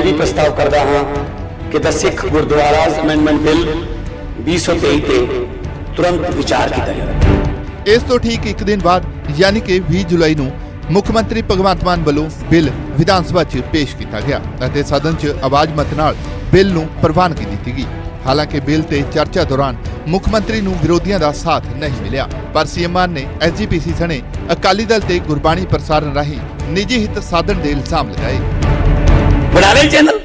भी प्रस्ताव करता हाँ कि the Sikh gurdwara amendment bill 2023 ਤੇ तुरंत विचार किया जाए। इस तो ठीक एक दिन बाद यानी कि 20 जुलाई ਨੂੰ ਮੁੱਖ ਮੰਤਰੀ ਭਗਵੰਤ ਮਾਨ ਵੱਲੋਂ ਬਿੱਲ ਵਿਧਾਨ ਸਭਾ 'ਚ ਪੇਸ਼ ਕੀਤਾ ਗਿਆ ਅਤੇ ਸਦਨ 'ਚ ਆਵਾਜ਼ ਮਤ ਨਾਲ ਬਿੱਲ ਨੂੰ ਪ੍ਰਵਾਨਗੀ ਦਿੱਤੀ ਗਈ। ਹਾਲਾਂਕਿ ਬਿੱਲ ਤੇ ਚਰਚਾ ਦੌਰਾਨ ਮੁੱਖ ਮੰਤਰੀ ਨੂੰ ਵਿਰੋਧੀਆਂ ਦਾ ਸਾਥ ਨਹੀਂ ਮਿਲਿਆ, ਪਰ ਸੀਐਮ ਮਾਨ ਨੇ ਐਸਜੀਪੀਸੀ ਸਣੇ ਅਕਾਲੀ ਦਲ ਤੇ ਗੁਰਬਾਣੀ ਪ੍ਰਸਾਰਣ ਰਾਹੀਂ ਨਿੱਜੀ ਹਿੱਤ ਸਾਧਨ ਦੇ ਇਲਜ਼ਾਮ ਲਗਾਏ। ਬਣਾ ਲੈ ਚੈਨਲ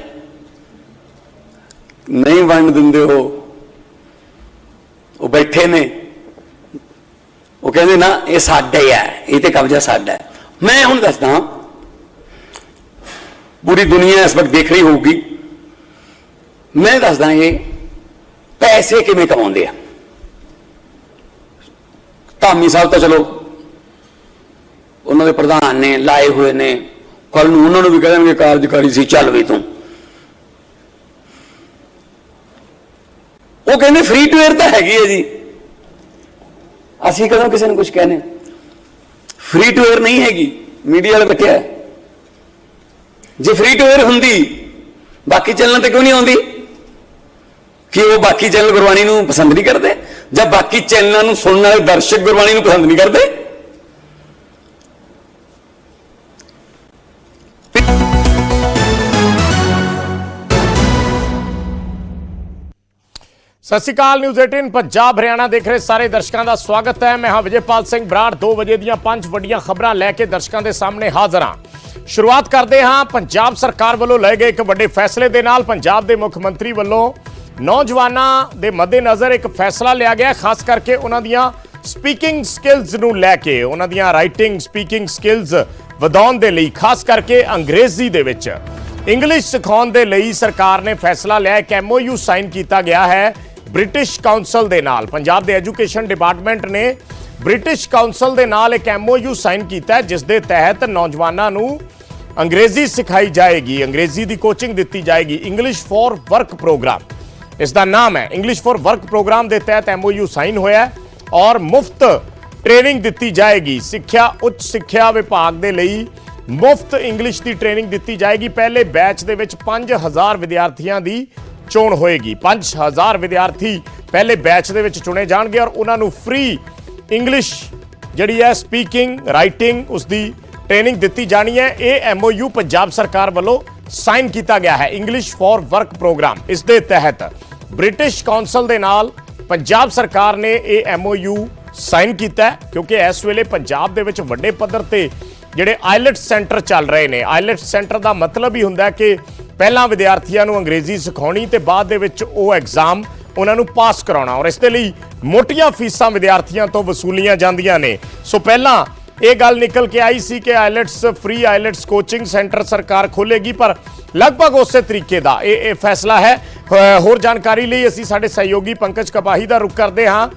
ਨਹੀਂ ਵੰਡ ਦਿੰਦੇ ਹੋ, ਉਹ ਬੈਠੇ ਨੇ, ਉਹ ਕਹਿੰਦੇ ਨਾ ਇਹ ਸਾਡਾ ਹੀ ਹੈ, ਇਹ ਤੇ ਕਬਜ਼ਾ ਸਾਡਾ ਹੈ। ਮੈਂ ਹੁਣ ਦੱਸਦਾ, ਪੂਰੀ ਦੁਨੀਆ ਇਸ ਵਕਤ ਦੇਖ ਰਹੀ ਹੋਊਗੀ, ਮੈਂ ਦੱਸਦਾ ਇਹ ਪੈਸੇ ਕਿਵੇਂ ਕਮਾਉਂਦੇ ਆ। ਧਾਮੀ ਸਾਹਿਬ ਤਾਂ ਚਲੋ ਉਹਨਾਂ ਦੇ ਪ੍ਰਧਾਨ ਨੇ, ਲਾਏ ਹੋਏ ਨੇ, ਕੱਲ ਨੂੰ ਉਹਨਾਂ ਨੂੰ ਵੀ ਕਹਿਣਗੇ ਕਾਰਜਕਾਰੀ ਸੀ, ਚੱਲ ਵੀ ਤੂੰ। ਉਹ ਕਹਿੰਦੇ ਫ੍ਰੀ ਟੂ 에ਅਰ ਤਾਂ ਹੈਗੀ ਹੈ ਜੀ, ਅਸੀਂ ਕਦੋਂ ਕਿਸੇ ਨੂੰ ਕੁਝ ਕਹਿੰਦੇ। ਫ੍ਰੀ ਟੂ 에ਅਰ ਨਹੀਂ ਹੈਗੀ, ਮੀਡੀਆ ਵਾਲੇ ਬੈਠਿਆ। ਜੇ ਫ੍ਰੀ ਟੂ 에ਅਰ ਹੁੰਦੀ ਬਾਕੀ ਚੈਨਲਾਂ ਤੇ ਕਿਉਂ ਨਹੀਂ ਆਉਂਦੀ? ਕਿ ਉਹ ਬਾਕੀ ਚੈਨਲ ਗੁਰਬਾਣੀ ਨੂੰ ਪਸੰਦ ਨਹੀਂ ਕਰਦੇ, ਜਾਂ ਬਾਕੀ ਚੈਨਲਾਂ ਨੂੰ ਸੁਣਨ ਵਾਲੇ ਦਰਸ਼ਕ ਗੁਰਬਾਣੀ ਨੂੰ ਪਸੰਦ ਨਹੀਂ ਕਰਦੇ? सत श्री अकाल। न्यूज़ 18 पंजाब हरियाणा देख रहे सारे दर्शकों का स्वागत है। मैं हाँ विजयपाल सिंह बराड़। 2 बजे ਦੀਆਂ 5 ਵੱਡੀਆਂ ਖਬਰਾਂ ਲੈ ਕੇ ਦਰਸ਼ਕਾਂ ਦੇ ਸਾਹਮਣੇ ਹਾਜ਼ਰ ਹਾਂ। ਸ਼ੁਰੂਆਤ ਕਰਦੇ ਹਾਂ ਪੰਜਾਬ ਸਰਕਾਰ ਵੱਲੋਂ ਲਏ ਗਏ ਇੱਕ ਵੱਡੇ ਫੈਸਲੇ ਦੇ ਨਾਲ। ਪੰਜਾਬ ਦੇ ਮੁੱਖ ਮੰਤਰੀ ਵੱਲੋਂ ਨੌਜਵਾਨਾਂ ਦੇ ਮੱਦੇਨਜ਼ਰ ਇੱਕ ਫੈਸਲਾ ਲਿਆ ਗਿਆ, ਖਾਸ ਕਰਕੇ ਉਹਨਾਂ ਦੀਆਂ ਸਪੀਕਿੰਗ ਸਕਿੱਲਸ ਨੂੰ ਲੈ ਕੇ, ਉਹਨਾਂ ਦੀਆਂ ਰਾਈਟਿੰਗ ਸਪੀਕਿੰਗ ਸਕਿੱਲਸ ਵਧਾਉਣ ਦੇ ਲਈ, ਖਾਸ ਕਰਕੇ ਅੰਗਰੇਜ਼ੀ ਦੇ ਵਿੱਚ ਇੰਗਲਿਸ਼ ਸਿਖਾਉਣ ਦੇ ਲਈ ਸਰਕਾਰ ਨੇ ਫੈਸਲਾ ਲਿਆ। ਇੱਕ MOU ਸਾਈਨ ਕੀਤਾ ਗਿਆ ਹੈ ਬ੍ਰਿਟਿਸ਼ ਕਾਉਂਸਲ ਦੇ ਨਾਲ। ਪੰਜਾਬ ਦੇ ਐਜੂਕੇਸ਼ਨ ਡਿਪਾਰਟਮੈਂਟ ਨੇ ਬ੍ਰਿਟਿਸ਼ ਕਾਉਂਸਲ ਦੇ ਨਾਲ ਇੱਕ MOU ਸਾਈਨ ਕੀਤਾ ਹੈ, ਜਿਸ ਦੇ ਤਹਿਤ ਨੌਜਵਾਨਾਂ ਨੂੰ ਅੰਗਰੇਜ਼ੀ ਸਿਖਾਈ ਜਾਏਗੀ, ਅੰਗਰੇਜ਼ੀ ਦੀ ਕੋਚਿੰਗ ਦਿੱਤੀ ਜਾਏਗੀ। ਇੰਗਲਿਸ਼ ਫॉर ਵਰਕ ਪ੍ਰੋਗਰਾਮ ਇਸ ਦਾ ਨਾਮ ਹੈ। ਇੰਗਲਿਸ਼ ਫॉर ਵਰਕ ਪ੍ਰੋਗਰਾਮ ਦੇ ਤਹਿਤ MOU ਸਾਈਨ ਹੋਇਆ ਹੈ ਔਰ ਮੁਫਤ ਟ੍ਰੇਨਿੰਗ ਦਿੱਤੀ ਜਾਏਗੀ। ਸਿੱਖਿਆ ਉੱਚ ਸਿੱਖਿਆ ਵਿਭਾਗ ਦੇ ਲਈ ਮੁਫਤ ਇੰਗਲਿਸ਼ ਦੀ ਟ੍ਰੇਨਿੰਗ ਦਿੱਤੀ ਜਾਏਗੀ। ਪਹਿਲੇ ਬੈਚ ਦੇ ਵਿੱਚ 5000 ਵਿਦਿਆਰਥੀਆਂ ਦੀ ਚੋਣ ਹੋਏਗੀ। 5000 ਵਿਦਿਆਰਥੀ ਪਹਿਲੇ ਬੈਚ ਦੇ ਵਿੱਚ ਚੁਣੇ ਜਾਣਗੇ ਔਰ ਉਹਨਾਂ ਨੂੰ ਫ੍ਰੀ ਇੰਗਲਿਸ਼ ਜਿਹੜੀ ਹੈ ਸਪੀਕਿੰਗ ਰਾਈਟਿੰਗ ਉਸ ਦੀ ਟ੍ਰੇਨਿੰਗ ਦਿੱਤੀ ਜਾਣੀ ਹੈ। ਇਹ MOU ਪੰਜਾਬ ਸਰਕਾਰ ਵੱਲੋਂ ਸਾਈਨ ਕੀਤਾ ਗਿਆ ਹੈ, ਇੰਗਲਿਸ਼ ਫॉर ਵਰਕ ਪ੍ਰੋਗਰਾਮ। ਇਸ ਦੇ ਤਹਿਤ ਬ੍ਰਿਟਿਸ਼ ਕਾਉਂਸਲ ਦੇ ਨਾਲ ਪੰਜਾਬ ਸਰਕਾਰ ਨੇ ਇਹ MOU ਸਾਈਨ ਕੀਤਾ, ਕਿਉਂਕਿ ਇਸ ਵੇਲੇ ਪੰਜਾਬ ਦੇ ਵਿੱਚ ਵੱਡੇ ਪੱਧਰ ਤੇ ਜਿਹੜੇ ਆਈਲੈਟਸ ਸੈਂਟਰ ਚੱਲ ਰਹੇ ਨੇ। ਆਈਲੈਟਸ ਸੈਂਟਰ ਦਾ ਮਤਲਬ ਹੀ ਹੁੰਦਾ ਕਿ ਪਹਿਲਾਂ ਵਿਦਿਆਰਥੀਆਂ ਨੂੰ ਅੰਗਰੇਜ਼ੀ ਸਿਖਾਉਣੀ ਤੇ ਬਾਅਦ ਦੇ ਵਿੱਚ ਉਹ ਐਗਜ਼ਾਮ ਉਹਨਾਂ ਨੂੰ ਪਾਸ ਕਰਾਉਣਾ, ਔਰ ਇਸ ਦੇ ਲਈ ਮੋਟੀਆਂ ਫੀਸਾਂ ਵਿਦਿਆਰਥੀਆਂ ਤੋਂ ਵਸੂਲੀਆਂ ਜਾਂਦੀਆਂ ਨੇ। ਸੋ ਪਹਿਲਾਂ ਇਹ ਗੱਲ ਨਿਕਲ ਕੇ ਆਈ ਸੀ ਕਿ IELTS free IELTS coaching centre ਸਰਕਾਰ ਖੋਲੇਗੀ, ਪਰ ਲਗਭਗ ਉਸੇ ਤਰੀਕੇ ਦਾ ਇਹ ਫੈਸਲਾ ਹੈ। ਹੋਰ ਜਾਣਕਾਰੀ ਲਈ ਅਸੀਂ ਸਾਡੇ ਸਹਿਯੋਗੀ ਪੰਕਜ ਕਪਾਹੀ ਦਾ ਰੁਖ ਕਰਦੇ ਹਾਂ।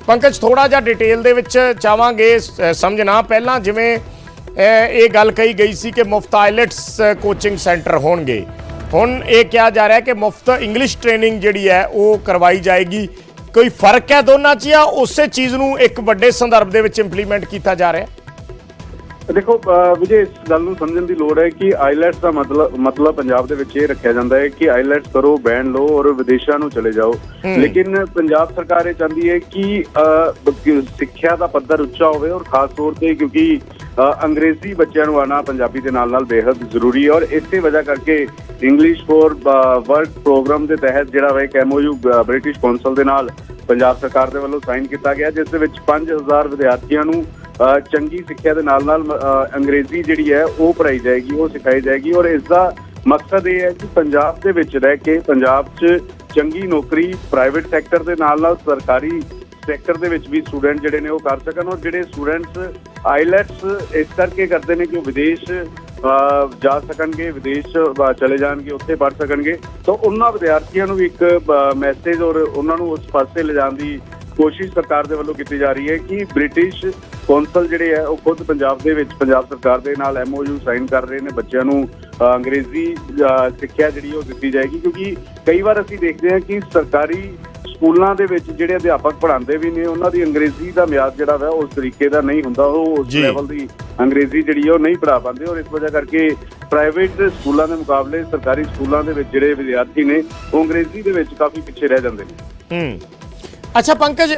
ਪੰਕਜ, ਥੋੜਾ ਜਿਹਾ ਡਿਟੇਲ ਦੇ ਵਿੱਚ ਚਾਹਾਂਗੇ ਸਮਝਣਾ। ਪਹਿਲਾਂ ਜਿਵੇਂ ਇਹ ਗੱਲ ਕਹੀ ਗਈ ਸੀ ਕਿ ਮੁਫਤ ਆਈਲੈਟਸ ਕੋਚਿੰਗ ਸੈਂਟਰ ਹੋਣਗੇ, ਹੁਣ ਇਹ ਕਿਹਾ ਜਾ ਰਿਹਾ ਕਿ ਮੁਫਤ ਇੰਗਲਿਸ਼ ਟ੍ਰੇਨਿੰਗ ਜਿਹੜੀ ਹੈ ਉਹ ਕਰਵਾਈ ਜਾਏਗੀ। ਕੋਈ ਫਰਕ ਹੈ ਦੋਨਾਂ 'ਚ ਜਾਂ ਉਸੇ ਚੀਜ਼ ਨੂੰ ਇੱਕ ਵੱਡੇ ਸੰਦਰਭ ਦੇ ਵਿੱਚ ਇੰਪਲੀਮੈਂਟ ਕੀਤਾ ਜਾ ਰਿਹਾ? देखो विजय, इस गल समझने की लोड़ है कि आईलैट्स का मतलब पंजाब दे विच ये रखा जाता है कि आईलैट्स करो, बैन लो और विदेशों नूं चले जाओ। लेकिन पंजाब सरकार ये चाहती है कि सिक्ख्या का पद्धर उच्चा होवे और खास तौर पर क्योंकि अंग्रेजी बच्चों नूं आना पंजाबी दे नाल बेहद जरूरी है और इस वजह करके इंग्लिश फॉर वर्क प्रोग्राम के तहत जिहड़ा एक MOU ब्रिटिश कौंसल दे नाल पंजाब सरकार दे वल्लों साइन किया गया, जिस दे विच 5000 विद्यार्थियों नूं चंगी सिक्ख्या दे नाल अंग्रेजी जिहड़ी है वो पढ़ाई जाएगी, वो सिखाई जाएगी। और इसका मकसद ये है कि पंजाब दे विच रह के पंजाब च चंगी नौकरी प्राइवेट सैक्टर दे नाल सरकारी सैक्टर दे विच भी स्टूडेंट जिहड़े ने वो कर सकन। और जिहड़े स्टूडेंट्स आईलैट्स इस करके करते हैं कि वो विदेश जा सकणगे, विदेश चले जाएंगे, उत्थे पढ़ सकणगे, तो उन्हां विद्यार्थियों नूं एक मैसेज और उन्हां नूं उस पासे ले जाण दी कोशिश सरकार दे वल्लों की जा रही है कि ब्रिटिश कौंसल जिहड़े है वो खुद पंजाब दे विच पंजाब सरकार दे नाल MOU साइन कर रहे हैं, बच्चों नूं अंग्रेजी सिक्ख्या जिहड़ी वो दित्ती जाएगी। क्योंकि कई बार असीं देखते हैं कि सरकारी ਸਕੂਲਾਂ ਦੇ ਵਿੱਚ ਜਿਹੜੇ ਅਧਿਆਪਕ ਪੜ੍ਹਾਉਂਦੇ ਵੀ ਨੇ ਉਹਨਾਂ ਦੀ ਅੰਗਰੇਜ਼ੀ ਦਾ ਮਿਆਰ ਜਿਹੜਾ ਵਾ ਉਸ ਤਰੀਕੇ ਦਾ ਨਹੀਂ ਹੁੰਦਾ, ਉਹ ਉਸ ਜੀ। ਲੈਵਲ ਦੀ ਅੰਗਰੇਜ਼ੀ ਜਿਹੜੀ ਹੈ ਉਹ ਨਹੀਂ ਪੜ੍ਹਾ ਪਾਉਂਦੇ, ਔਰ ਇਸ ਵਜ੍ਹਾ ਕਰਕੇ ਪ੍ਰਾਈਵੇਟ ਸਕੂਲਾਂ ਦੇ ਮੁਕਾਬਲੇ ਸਰਕਾਰੀ ਸਕੂਲਾਂ ਦੇ ਵਿੱਚ ਜਿਹੜੇ ਵਿਦਿਆਰਥੀ ਨੇ ਉਹ ਅੰਗਰੇਜ਼ੀ ਦੇ ਵਿੱਚ ਕਾਫੀ ਪਿੱਛੇ ਰਹਿ ਜਾਂਦੇ ਨੇ। ਅੱਛਾ ਪੰਕਜ,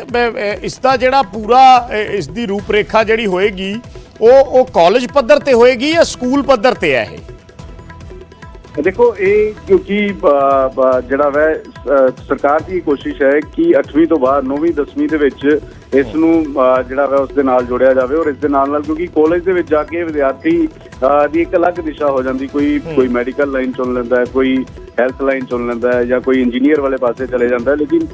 ਇਸ ਦਾ ਜਿਹੜਾ ਪੂਰਾ ਇਸ ਦੀ ਰੂਪਰੇਖਾ ਜਿਹੜੀ ਹੋਏਗੀ ਉਹ ਕਾਲਜ ਪੱਧਰ ਤੇ ਹੋਏਗੀ ਜਾਂ ਸਕੂਲ ਪੱਧਰ ਤੇ ਹੈ ਇਹ? ਦੇਖੋ ਇਹ ਕਿਉਂਕਿ ਜਿਹੜਾ ਵੈ ਸਰਕਾਰ ਦੀ ਕੋਸ਼ਿਸ਼ ਹੈ ਕਿ 8ਵੀਂ ਤੋਂ ਬਾਅਦ 9ਵੀਂ 10ਵੀਂ ਦੇ ਵਿੱਚ ਇਸ ਨੂੰ ਜਿਹੜਾ ਵੈ ਉਸ ਦੇ ਨਾਲ ਜੋੜਿਆ ਜਾਵੇ, ਔਰ ਇਸ ਦੇ ਨਾਲ ਕਿਉਂਕਿ ਕਾਲਜ ਦੇ ਵਿੱਚ ਜਾ ਕੇ ਵਿਦਿਆਰਥੀ ਦੀ ਇੱਕ ਅਲੱਗ ਦਿਸ਼ਾ ਹੋ ਜਾਂਦੀ, ਕੋਈ ਮੈਡੀਕਲ ਲਾਈਨ ਚੁਣ ਲੈਂਦਾ ਹੈ, ਕੋਈ ਹੈਲਥ ਲਾਈਨ ਚੁਣ ਲੈਂਦਾ ਹੈ ਜਾਂ ਕੋਈ ਇੰਜੀਨੀਅਰ ਵਾਲੇ ਪਾਸੇ ਚਲੇ ਜਾਂਦਾ ਹੈ। ਲੇਕਿਨ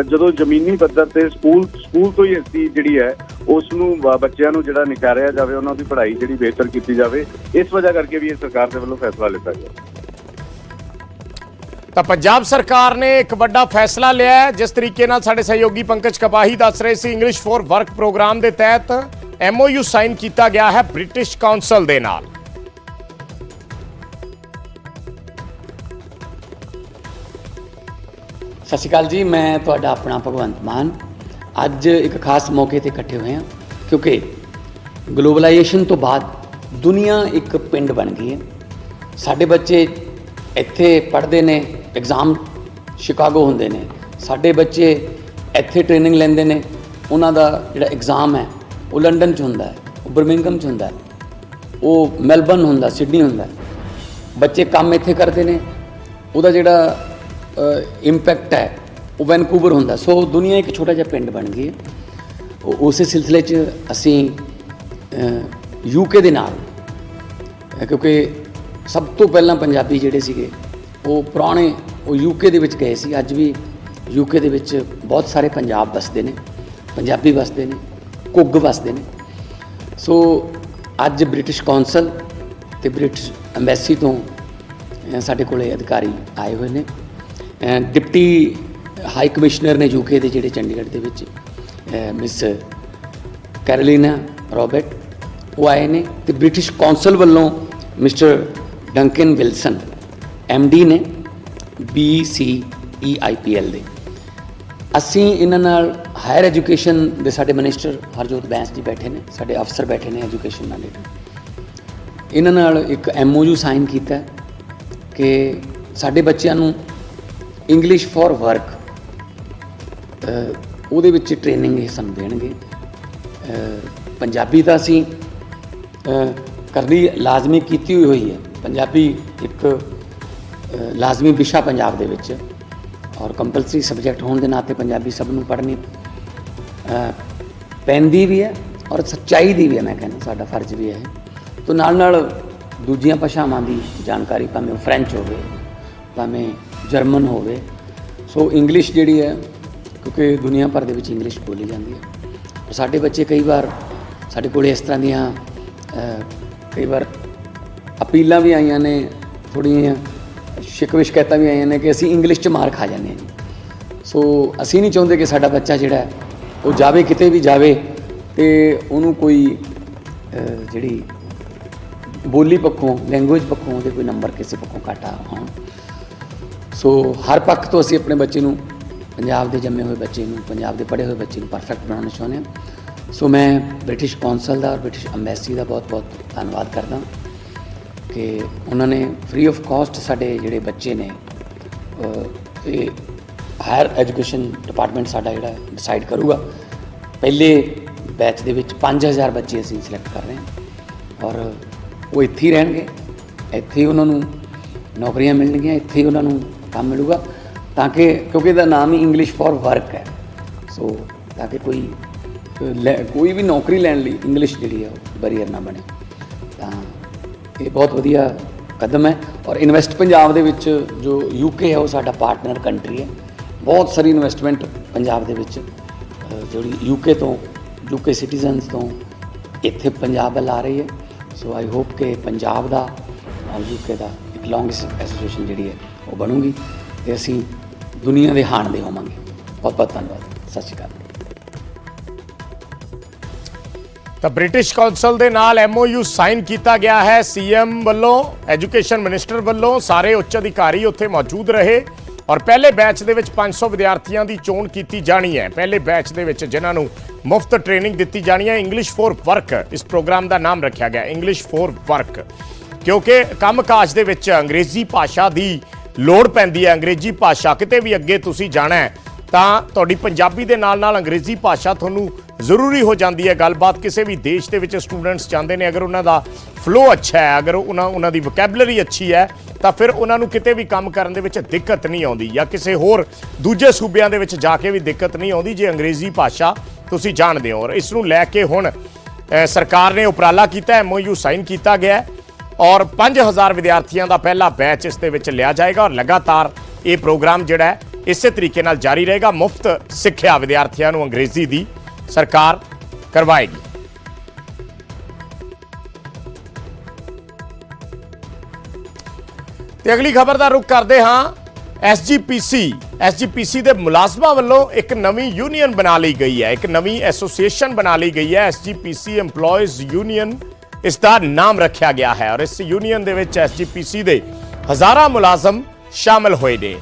ਜਦੋਂ ਜ਼ਮੀਨੀ ਪੱਧਰ ਤੇ ਸਕੂਲ ਤੋਂ ਹੀ ਅਸੀਂ ਜਿਹੜੀ ਹੈ ਉਸ ਨੂੰ ਬੱਚਿਆਂ ਨੂੰ ਜਿਹੜਾ ਨਿਖਾਰਿਆ ਜਾਵੇ, ਉਹਨਾਂ ਦੀ ਪੜ੍ਹਾਈ ਜਿਹੜੀ ਬਿਹਤਰ ਕੀਤੀ ਜਾਵੇ, ਇਸ ਵਜ੍ਹਾ ਕਰਕੇ ਵੀ ਇਹ ਸਰਕਾਰ ਦੇ ਵੱਲੋਂ ਫੈਸਲਾ ਲਿੱਤਾ ਗਿਆ। ਤਾਂ ਪੰਜਾਬ ਸਰਕਾਰ ਨੇ ਇੱਕ ਵੱਡਾ ਫੈਸਲਾ ਲਿਆ ਹੈ, ਜਿਸ ਤਰੀਕੇ ਨਾਲ ਸਾਡੇ ਸਹਿਯੋਗੀ ਪੰਕਜ ਕਪਾਹੀ ਦੱਸ ਰਹੇ ਸੀ। ਇੰਗਲਿਸ਼ ਫॉर ਵਰਕ ਪ੍ਰੋਗਰਾਮ ਦੇ ਤਹਿਤ MOU ਸਾਈਨ ਕੀਤਾ ਗਿਆ ਹੈ ਬ੍ਰਿਟਿਸ਼ ਕਾਉਂਸਲ ਦੇ ਨਾਲ। ਸਤਿ ਸ਼੍ਰੀ ਅਕਾਲ ਜੀ, ਮੈਂ ਤੁਹਾਡਾ ਆਪਣਾ ਭਗਵੰਤ ਮਾਨ। ਅੱਜ ਇੱਕ ਖਾਸ ਮੌਕੇ ਤੇ ਇਕੱਠੇ ਹੋਏ ਹਾਂ ਕਿਉਂਕਿ ਗਲੋਬਲਾਈਜੇਸ਼ਨ ਤੋਂ ਬਾਅਦ ਦੁਨੀਆ ਇੱਕ ਪਿੰਡ ਬਣ ਗਈ ਹੈ। ਸਾਡੇ ਬੱਚੇ ਇੱਥੇ ਪੜ੍ਹਦੇ ਨੇ, ਐਗਜ਼ਾਮ ਸ਼ਿਕਾਗੋ ਹੁੰਦੇ ਨੇ, ਸਾਡੇ ਬੱਚੇ ਇੱਥੇ ਟ੍ਰੇਨਿੰਗ ਲੈਂਦੇ ਨੇ, ਉਹਨਾਂ ਦਾ ਜਿਹੜਾ ਐਗਜ਼ਾਮ ਹੈ ਉਹ ਲੰਡਨ 'ਚ ਹੁੰਦਾ ਹੈ, ਉਹ ਬਰਮਿੰਗਮ 'ਚ ਹੁੰਦਾ ਹੈ, ਉਹ ਮੈਲਬਰਨ ਹੁੰਦਾ, ਸਿਡਨੀ ਹੁੰਦਾ। ਬੱਚੇ ਕੰਮ ਇੱਥੇ ਕਰਦੇ ਨੇ, ਉਹਦਾ ਜਿਹੜਾ ਇੰਪੈਕਟ ਹੈ ਉਹ ਵੈਨਕੂਵਰ ਹੁੰਦਾ। ਸੋ ਦੁਨੀਆ ਇੱਕ ਛੋਟਾ ਜਿਹਾ ਪਿੰਡ ਬਣ ਗਈ ਹੈ। ਉਸੇ ਸਿਲਸਿਲੇ 'ਚ ਅਸੀਂ UK ਦੇ ਨਾਲ, ਕਿਉਂਕਿ ਸਭ ਤੋਂ ਪਹਿਲਾਂ ਪੰਜਾਬੀ ਜਿਹੜੇ ਸੀਗੇ ਉਹ ਪੁਰਾਣੇ ਉਹ UK ਦੇ ਵਿੱਚ ਗਏ ਸੀ। ਅੱਜ ਵੀ UK ਦੇ ਵਿੱਚ ਬਹੁਤ ਸਾਰੇ ਪੰਜਾਬ ਵਸਦੇ ਨੇ, ਪੰਜਾਬੀ ਵਸਦੇ ਨੇ, ਘੁੱਗ ਵਸਦੇ ਨੇ। ਸੋ ਅੱਜ ਬ੍ਰਿਟਿਸ਼ ਕੌਂਸਲ ਤੇ ਬ੍ਰਿਟਿਸ਼ ਐਮਬੈਸੀ ਤੋਂ ਸਾਡੇ ਕੋਲੇ ਅਧਿਕਾਰੀ ਆਏ ਹੋਏ ਨੇ। ਡਿਪਟੀ ਹਾਈ ਕਮਿਸ਼ਨਰ ਨੇ UK ਦੇ ਜਿਹੜੇ ਚੰਡੀਗੜ੍ਹ ਦੇ ਵਿੱਚ ਮਿਸ ਕੈਰੋਲੀਨਾ ਰੋਬਰਟ, ਉਹ ਆਏ ਨੇ। ਤੇ ਬ੍ਰਿਟਿਸ਼ ਕੌਂਸਲ ਵੱਲੋਂ ਮਿਸਟਰ ਡੰਕਨ ਵਿਲਸਨ MD ਨੇ BCEIPL ਦੇ। ਅਸੀਂ ਇਹਨਾਂ ਨਾਲ ਹਾਇਰ ਐਜੂਕੇਸ਼ਨ ਦੇ ਸਾਡੇ ਮਿਨਿਸਟਰ ਹਰਜੋਤ ਬੈਂਸ ਜੀ ਬੈਠੇ ਨੇ, ਸਾਡੇ ਅਫਸਰ ਬੈਠੇ ਨੇ ਐਜੂਕੇਸ਼ਨ ਨਾਲ ਰਿਲੇਟਡ। ਇਹਨਾਂ ਨਾਲ ਇੱਕ MOU ਸਾਈਨ ਕੀਤਾ ਕਿ ਸਾਡੇ ਬੱਚਿਆਂ ਨੂੰ ਇੰਗਲਿਸ਼ ਫॉर ਵਰਕ ਉਹਦੇ ਵਿੱਚ ਟ੍ਰੇਨਿੰਗ ਇਹ ਸਾਨੂੰ ਦੇਣਗੇ। ਪੰਜਾਬੀ ਤਾਂ ਅਸੀਂ ਕਰਨੀ ਲਾਜ਼ਮੀ ਕੀਤੀ ਹੋਈ ਹੈ। ਪੰਜਾਬੀ ਇੱਕ ਲਾਜ਼ਮੀ ਵਿਸ਼ਾ ਪੰਜਾਬ ਦੇ ਵਿੱਚ ਔਰ ਕੰਪਲਸਰੀ ਸਬਜੈਕਟ ਹੋਣ ਦੇ ਨਾਤੇ ਪੰਜਾਬੀ ਸਭ ਨੂੰ ਪੜ੍ਹਨੀ ਪੈਂਦੀ ਵੀ ਹੈ ਔਰ ਸੱਚਾਈ ਦੀ ਵੀ ਹੈ। ਮੈਂ ਕਹਿੰਦਾ ਸਾਡਾ ਫਰਜ਼ ਵੀ ਹੈ। ਤੋਂ ਨਾਲ ਦੂਜੀਆਂ ਭਾਸ਼ਾਵਾਂ ਦੀ ਜਾਣਕਾਰੀ, ਭਾਵੇਂ ਉਹ ਫਰੈਂਚ ਹੋਵੇ, ਭਾਵੇਂ ਜਰਮਨ ਹੋਵੇ। ਸੋ ਇੰਗਲਿਸ਼ ਜਿਹੜੀ ਹੈ, ਕਿਉਂਕਿ ਦੁਨੀਆ ਭਰ ਦੇ ਵਿੱਚ ਇੰਗਲਿਸ਼ ਬੋਲੀ ਜਾਂਦੀ ਹੈ। ਸਾਡੇ ਬੱਚੇ ਕਈ ਵਾਰ ਸਾਡੇ ਕੋਲ ਇਸ ਤਰ੍ਹਾਂ ਦੀਆਂ ਕਈ ਵਾਰ ਅਪੀਲਾਂ ਵੀ ਆਈਆਂ ਨੇ, ਥੋੜ੍ਹੀਆਂ ਸ਼ਿਕਵਿਸ਼ਕੈਤਾਂ ਵੀ ਆਈਆਂ ਨੇ ਕਿ ਅਸੀਂ ਇੰਗਲਿਸ਼ 'ਚ ਮਾਰ ਖਾ ਜਾਂਦੇ ਹਾਂ ਜੀ। ਸੋ ਅਸੀਂ ਨਹੀਂ ਚਾਹੁੰਦੇ ਕਿ ਸਾਡਾ ਬੱਚਾ ਜਿਹੜਾ ਉਹ ਜਾਵੇ, ਕਿਤੇ ਵੀ ਜਾਵੇ ਅਤੇ ਉਹਨੂੰ ਕੋਈ ਜਿਹੜੀ ਬੋਲੀ ਪੱਖੋਂ, ਲੈਂਗੁਏਜ ਪੱਖੋਂ ਉਹਦੇ ਕੋਈ ਨੰਬਰ ਕਿਸੇ ਪੱਖੋਂ ਘੱਟ ਆਉਣ। ਸੋ ਹਰ ਪੱਖ ਤੋਂ ਅਸੀਂ ਆਪਣੇ ਬੱਚੇ ਨੂੰ, ਪੰਜਾਬ ਦੇ ਜੰਮੇ ਹੋਏ ਬੱਚੇ ਨੂੰ, ਪੰਜਾਬ ਦੇ ਪੜ੍ਹੇ ਹੋਏ ਬੱਚੇ ਨੂੰ ਪਰਫੈਕਟ ਬਣਾਉਣਾ ਚਾਹੁੰਦੇ ਹਾਂ। ਸੋ ਮੈਂ ਬ੍ਰਿਟਿਸ਼ ਕੌਂਸਲ ਦਾ ਔਰ ਬ੍ਰਿਟਿਸ਼ ਐਮਬੈਸੀ ਦਾ ਬਹੁਤ ਧੰਨਵਾਦ ਕਰਦਾ ਕਿ ਉਹਨਾਂ ਨੇ ਫ੍ਰੀ ਆਫ ਕਾਸਟ ਸਾਡੇ ਜਿਹੜੇ ਬੱਚੇ ਨੇ, ਇਹ ਹਾਇਰ ਐਜੂਕੇਸ਼ਨ ਡਿਪਾਰਟਮੈਂਟ ਸਾਡਾ ਜਿਹੜਾ ਡਿਸਾਈਡ ਕਰੂਗਾ। ਪਹਿਲੇ ਬੈਚ ਦੇ ਵਿੱਚ 5000 ਬੱਚੇ ਅਸੀਂ ਸਿਲੈਕਟ ਕਰ ਰਹੇ ਹਾਂ ਔਰ ਉਹ ਇੱਥੇ ਹੀ ਰਹਿਣਗੇ, ਇੱਥੇ ਹੀ ਉਹਨਾਂ ਨੂੰ ਨੌਕਰੀਆਂ ਮਿਲਣਗੀਆਂ, ਇੱਥੇ ਹੀ ਉਹਨਾਂ ਨੂੰ ਕੰਮ ਮਿਲੂਗਾ, ਤਾਂ ਕਿ ਕਿਉਂਕਿ ਇਹਦਾ ਨਾਮ ਹੀ ਇੰਗਲਿਸ਼ ਫॉर ਵਰਕ ਹੈ। ਸੋ ਤਾਂ ਕਿ ਕੋਈ ਵੀ ਨੌਕਰੀ ਲੈਣ ਲਈ ਇੰਗਲਿਸ਼ ਜਿਹੜੀ ਹੈ ਉਹ ਬੈਰੀਅਰ ਨਾ ਬਣੇ। ਤਾਂ ਇਹ ਬਹੁਤ ਵਧੀਆ ਕਦਮ ਹੈ। ਔਰ ਇਨਵੈਸਟ ਪੰਜਾਬ ਦੇ ਵਿੱਚ ਜੋ UK ਹੈ ਉਹ ਸਾਡਾ ਪਾਰਟਨਰ ਕੰਟਰੀ ਹੈ। ਬਹੁਤ ਸਾਰੀ ਇਨਵੈਸਟਮੈਂਟ ਪੰਜਾਬ ਦੇ ਵਿੱਚ ਜਿਹੜੀ UK ਤੋਂ, UK ਸਿਟੀਜ਼ਨਸ ਤੋਂ ਇੱਥੇ ਪੰਜਾਬ ਵੱਲ ਆ ਰਹੀ ਹੈ। ਸੋ ਆਈ ਹੋਪ ਕਿ ਪੰਜਾਬ ਦਾ ਔਰ UK ਦਾ ਇੱਕ ਲੌਂਗੈਸਟ ਐਸੋਸੀਏਸ਼ਨ ਜਿਹੜੀ ਹੈ ਉਹ ਬਣੂਗੀ ਅਤੇ ਅਸੀਂ ਦੁਨੀਆ ਦੇ ਹਾਣ ਦੇ ਹੋਵਾਂਗੇ। ਬਹੁਤ ਧੰਨਵਾਦ। ਸਤਿ ਸ਼੍ਰੀ ਅਕਾਲ। ਤਾਂ ਬ੍ਰਿਟਿਸ਼ ਕੌਂਸਲ ਦੇ ਨਾਲ MOU ਸਾਈਨ ਕੀਤਾ ਗਿਆ ਹੈ। CM ਵੱਲੋਂ, ਐਜੂਕੇਸ਼ਨ ਮਿਨਿਸਟਰ ਵੱਲੋਂ, ਸਾਰੇ ਉੱਚ ਅਧਿਕਾਰੀ ਉੱਥੇ ਮੌਜੂਦ ਰਹੇ ਔਰ ਪਹਿਲੇ ਬੈਚ ਦੇ ਵਿੱਚ 500 ਵਿਦਿਆਰਥੀਆਂ ਦੀ ਚੋਣ ਕੀਤੀ ਜਾਣੀ ਹੈ। ਪਹਿਲੇ ਬੈਚ ਦੇ ਵਿੱਚ ਜਿਨ੍ਹਾਂ ਨੂੰ ਮੁਫਤ ਟ੍ਰੇਨਿੰਗ ਦਿੱਤੀ ਜਾਣੀ ਹੈ। ਇੰਗਲਿਸ਼ ਫॉर ਵਰਕ ਇਸ ਪ੍ਰੋਗਰਾਮ ਦਾ ਨਾਮ ਰੱਖਿਆ ਗਿਆ, ਇੰਗਲਿਸ਼ ਫॉर ਵਰਕ, ਕਿਉਂਕਿ ਕੰਮਕਾਜ ਦੇ ਵਿੱਚ ਅੰਗਰੇਜ਼ੀ ਭਾਸ਼ਾ ਦੀ ਲੋੜ ਪੈਂਦੀ ਹੈ। ਅੰਗਰੇਜ਼ੀ ਭਾਸ਼ਾ ਕਿਤੇ ਵੀ ਅੱਗੇ ਤੁਸੀਂ ਜਾਣਾ ਹੈ ਤਾਂ ਤੁਹਾਡੀ ਪੰਜਾਬੀ ਦੇ ਨਾਲ ਅੰਗਰੇਜ਼ੀ ਭਾਸ਼ਾ ਤੁਹਾਨੂੰ ਜ਼ਰੂਰੀ ਹੋ ਜਾਂਦੀ ਹੈ। ਗੱਲਬਾਤ ਕਿਸੇ ਵੀ ਦੇਸ਼ ਦੇ ਵਿੱਚ ਸਟੂਡੈਂਟਸ ਚਾਹੁੰਦੇ ਨੇ, ਅਗਰ ਉਹਨਾਂ ਦਾ ਫਲੋ ਅੱਛਾ ਹੈ, ਅਗਰ ਉਹਨਾਂ ਦੀ ਵੋਕੈਬਲਰੀ ਅੱਛੀ ਹੈ ਤਾਂ ਫਿਰ ਉਹਨਾਂ ਨੂੰ ਕਿਤੇ ਵੀ ਕੰਮ ਕਰਨ ਦੇ ਵਿੱਚ ਦਿੱਕਤ ਨਹੀਂ ਆਉਂਦੀ, ਜਾਂ ਕਿਸੇ ਹੋਰ ਦੂਜੇ ਸੂਬਿਆਂ ਦੇ ਵਿੱਚ ਜਾ ਕੇ ਵੀ ਦਿੱਕਤ ਨਹੀਂ ਆਉਂਦੀ ਜੇ ਅੰਗਰੇਜ਼ੀ ਭਾਸ਼ਾ ਤੁਸੀਂ ਜਾਣਦੇ ਹੋ। ਔਰ ਇਸ ਨੂੰ ਲੈ ਕੇ ਹੁਣ ਸਰਕਾਰ ਨੇ ਉਪਰਾਲਾ ਕੀਤਾ, MOU ਸਾਈਨ ਕੀਤਾ ਗਿਆ ਔਰ 5000 ਵਿਦਿਆਰਥੀਆਂ ਦਾ ਪਹਿਲਾ ਬੈਚ ਇਸ ਦੇ ਵਿੱਚ ਲਿਆ ਜਾਏਗਾ ਔਰ ਲਗਾਤਾਰ ਇਹ ਪ੍ਰੋਗਰਾਮ ਜਿਹੜਾ ਹੈ ਇਸੇ ਤਰੀਕੇ ਨਾਲ ਜਾਰੀ ਰਹੇਗਾ। ਮੁਫਤ ਸਿੱਖਿਆ ਵਿਦਿਆਰਥੀਆਂ ਨੂੰ ਅੰਗਰੇਜ਼ੀ ਦੀ ਸਰਕਾਰ ਕਰਵਾਏਗੀ। ਤੇ ਅਗਲੀ ਖਬਰ ਦਾ ਰੁਖ ਕਰਦੇ ਹਾਂ। SGPC ਦੇ ਮੁਲਾਜ਼ਮਾਂ ਵੱਲੋਂ ਇੱਕ ਨਵੀਂ ਯੂਨੀਅਨ ਬਣਾ ਲਈ ਗਈ ਹੈ, ਇੱਕ ਨਵੀਂ ਐਸੋਸੀਏਸ਼ਨ ਬਣਾ ਲਈ ਗਈ ਹੈ। SGPC EMPLOYEES ਯੂਨੀਅਨ ਇਸ ਦਾ ਨਾਮ ਰੱਖਿਆ ਗਿਆ ਹੈ ਔਰ ਇਸ ਯੂਨੀਅਨ ਦੇ ਵਿੱਚ SGPC ਦੇ ਹਜ਼ਾਰਾਂ ਮੁਲਾਜ਼ਮ ਸ਼ਾਮਲ ਹੋਏ ਨੇ।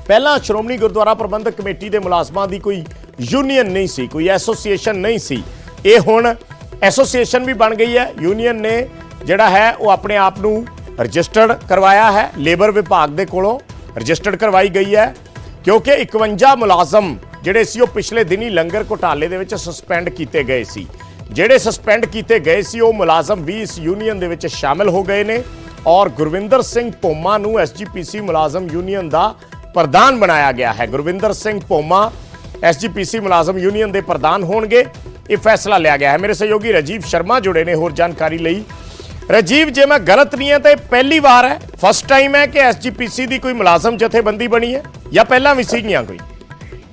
ਪਹਿਲਾਂ ਸ਼੍ਰੋਮਣੀ ਗੁਰਦੁਆਰਾ ਪ੍ਰਬੰਧਕ ਕਮੇਟੀ ਦੇ ਮੁਲਾਜ਼ਮਾਂ ਦੀ ਕੋਈ ਯੂਨੀਅਨ ਨਹੀਂ ਸੀ, ਕੋਈ ਐਸੋਸੀਏਸ਼ਨ ਨਹੀਂ ਸੀ। ਇਹ ਹੁਣ ਐਸੋਸੀਏਸ਼ਨ ਵੀ ਬਣ ਗਈ ਹੈ। ਯੂਨੀਅਨ ਨੇ ਜਿਹੜਾ ਹੈ ਉਹ ਆਪਣੇ ਆਪ ਨੂੰ ਰਜਿਸਟਰਡ ਕਰਵਾਇਆ ਹੈ, ਲੇਬਰ ਵਿਭਾਗ ਦੇ ਕੋਲੋਂ ਰਜਿਸਟਰਡ ਕਰਵਾਈ ਗਈ ਹੈ, ਕਿਉਂਕਿ 51 ਮੁਲਾਜ਼ਮ ਜਿਹੜੇ ਸੀ ਉਹ ਪਿਛਲੇ ਦਿਨੀ ਲੰਗਰ ਘੁਟਾਲੇ ਦੇ ਵਿੱਚ ਸਸਪੈਂਡ ਕੀਤੇ ਗਏ ਸੀ। ਜਿਹੜੇ ਸਸਪੈਂਡ ਕੀਤੇ ਗਏ ਸੀ ਉਹ ਮੁਲਾਜ਼ਮ ਵੀ ਇਸ ਯੂਨੀਅਨ ਦੇ ਵਿੱਚ ਸ਼ਾਮਲ ਹੋ ਗਏ ਨੇ ਔਰ ਗੁਰਵਿੰਦਰ ਸਿੰਘ ਭੋਮਾ ਨੂੰ SGPC ਮੁਲਾਜ਼ਮ ਯੂਨੀਅਨ ਦਾ ਪ੍ਰਧਾਨ ਬਣਾਇਆ ਗਿਆ ਹੈ। ਗੁਰਵਿੰਦਰ ਸਿੰਘ ਭੋਮਾ SGPC ਮੁਲਾਜ਼ਮ ਯੂਨੀਅਨ ਦੇ ਪ੍ਰਧਾਨ ਹੋਣਗੇ। ਇਹ ਫੈਸਲਾ ਲਿਆ ਗਿਆ ਹੈ। ਮੇਰੇ ਸਹਿਯੋਗੀ ਰਾਜੀਵ ਸ਼ਰਮਾ ਜੁੜੇ ਨੇ ਹੋਰ ਜਾਣਕਾਰੀ ਲਈ। ਰਾਜੀਵ, ਜੇ ਮੈਂ ਗਲਤ ਨਹੀਂ ਹੈ ਤਾਂ ਇਹ ਪਹਿਲੀ ਵਾਰ ਹੈ, ਫਸਟ ਟਾਈਮ ਹੈ ਕਿ SGPC ਦੀ ਕੋਈ ਮੁਲਾਜ਼ਮ ਜਥੇਬੰਦੀ ਬਣੀ ਹੈ ਜਾਂ ਪਹਿਲਾਂ ਵੀ ਸੀਗੀਆਂ ਕੋਈ?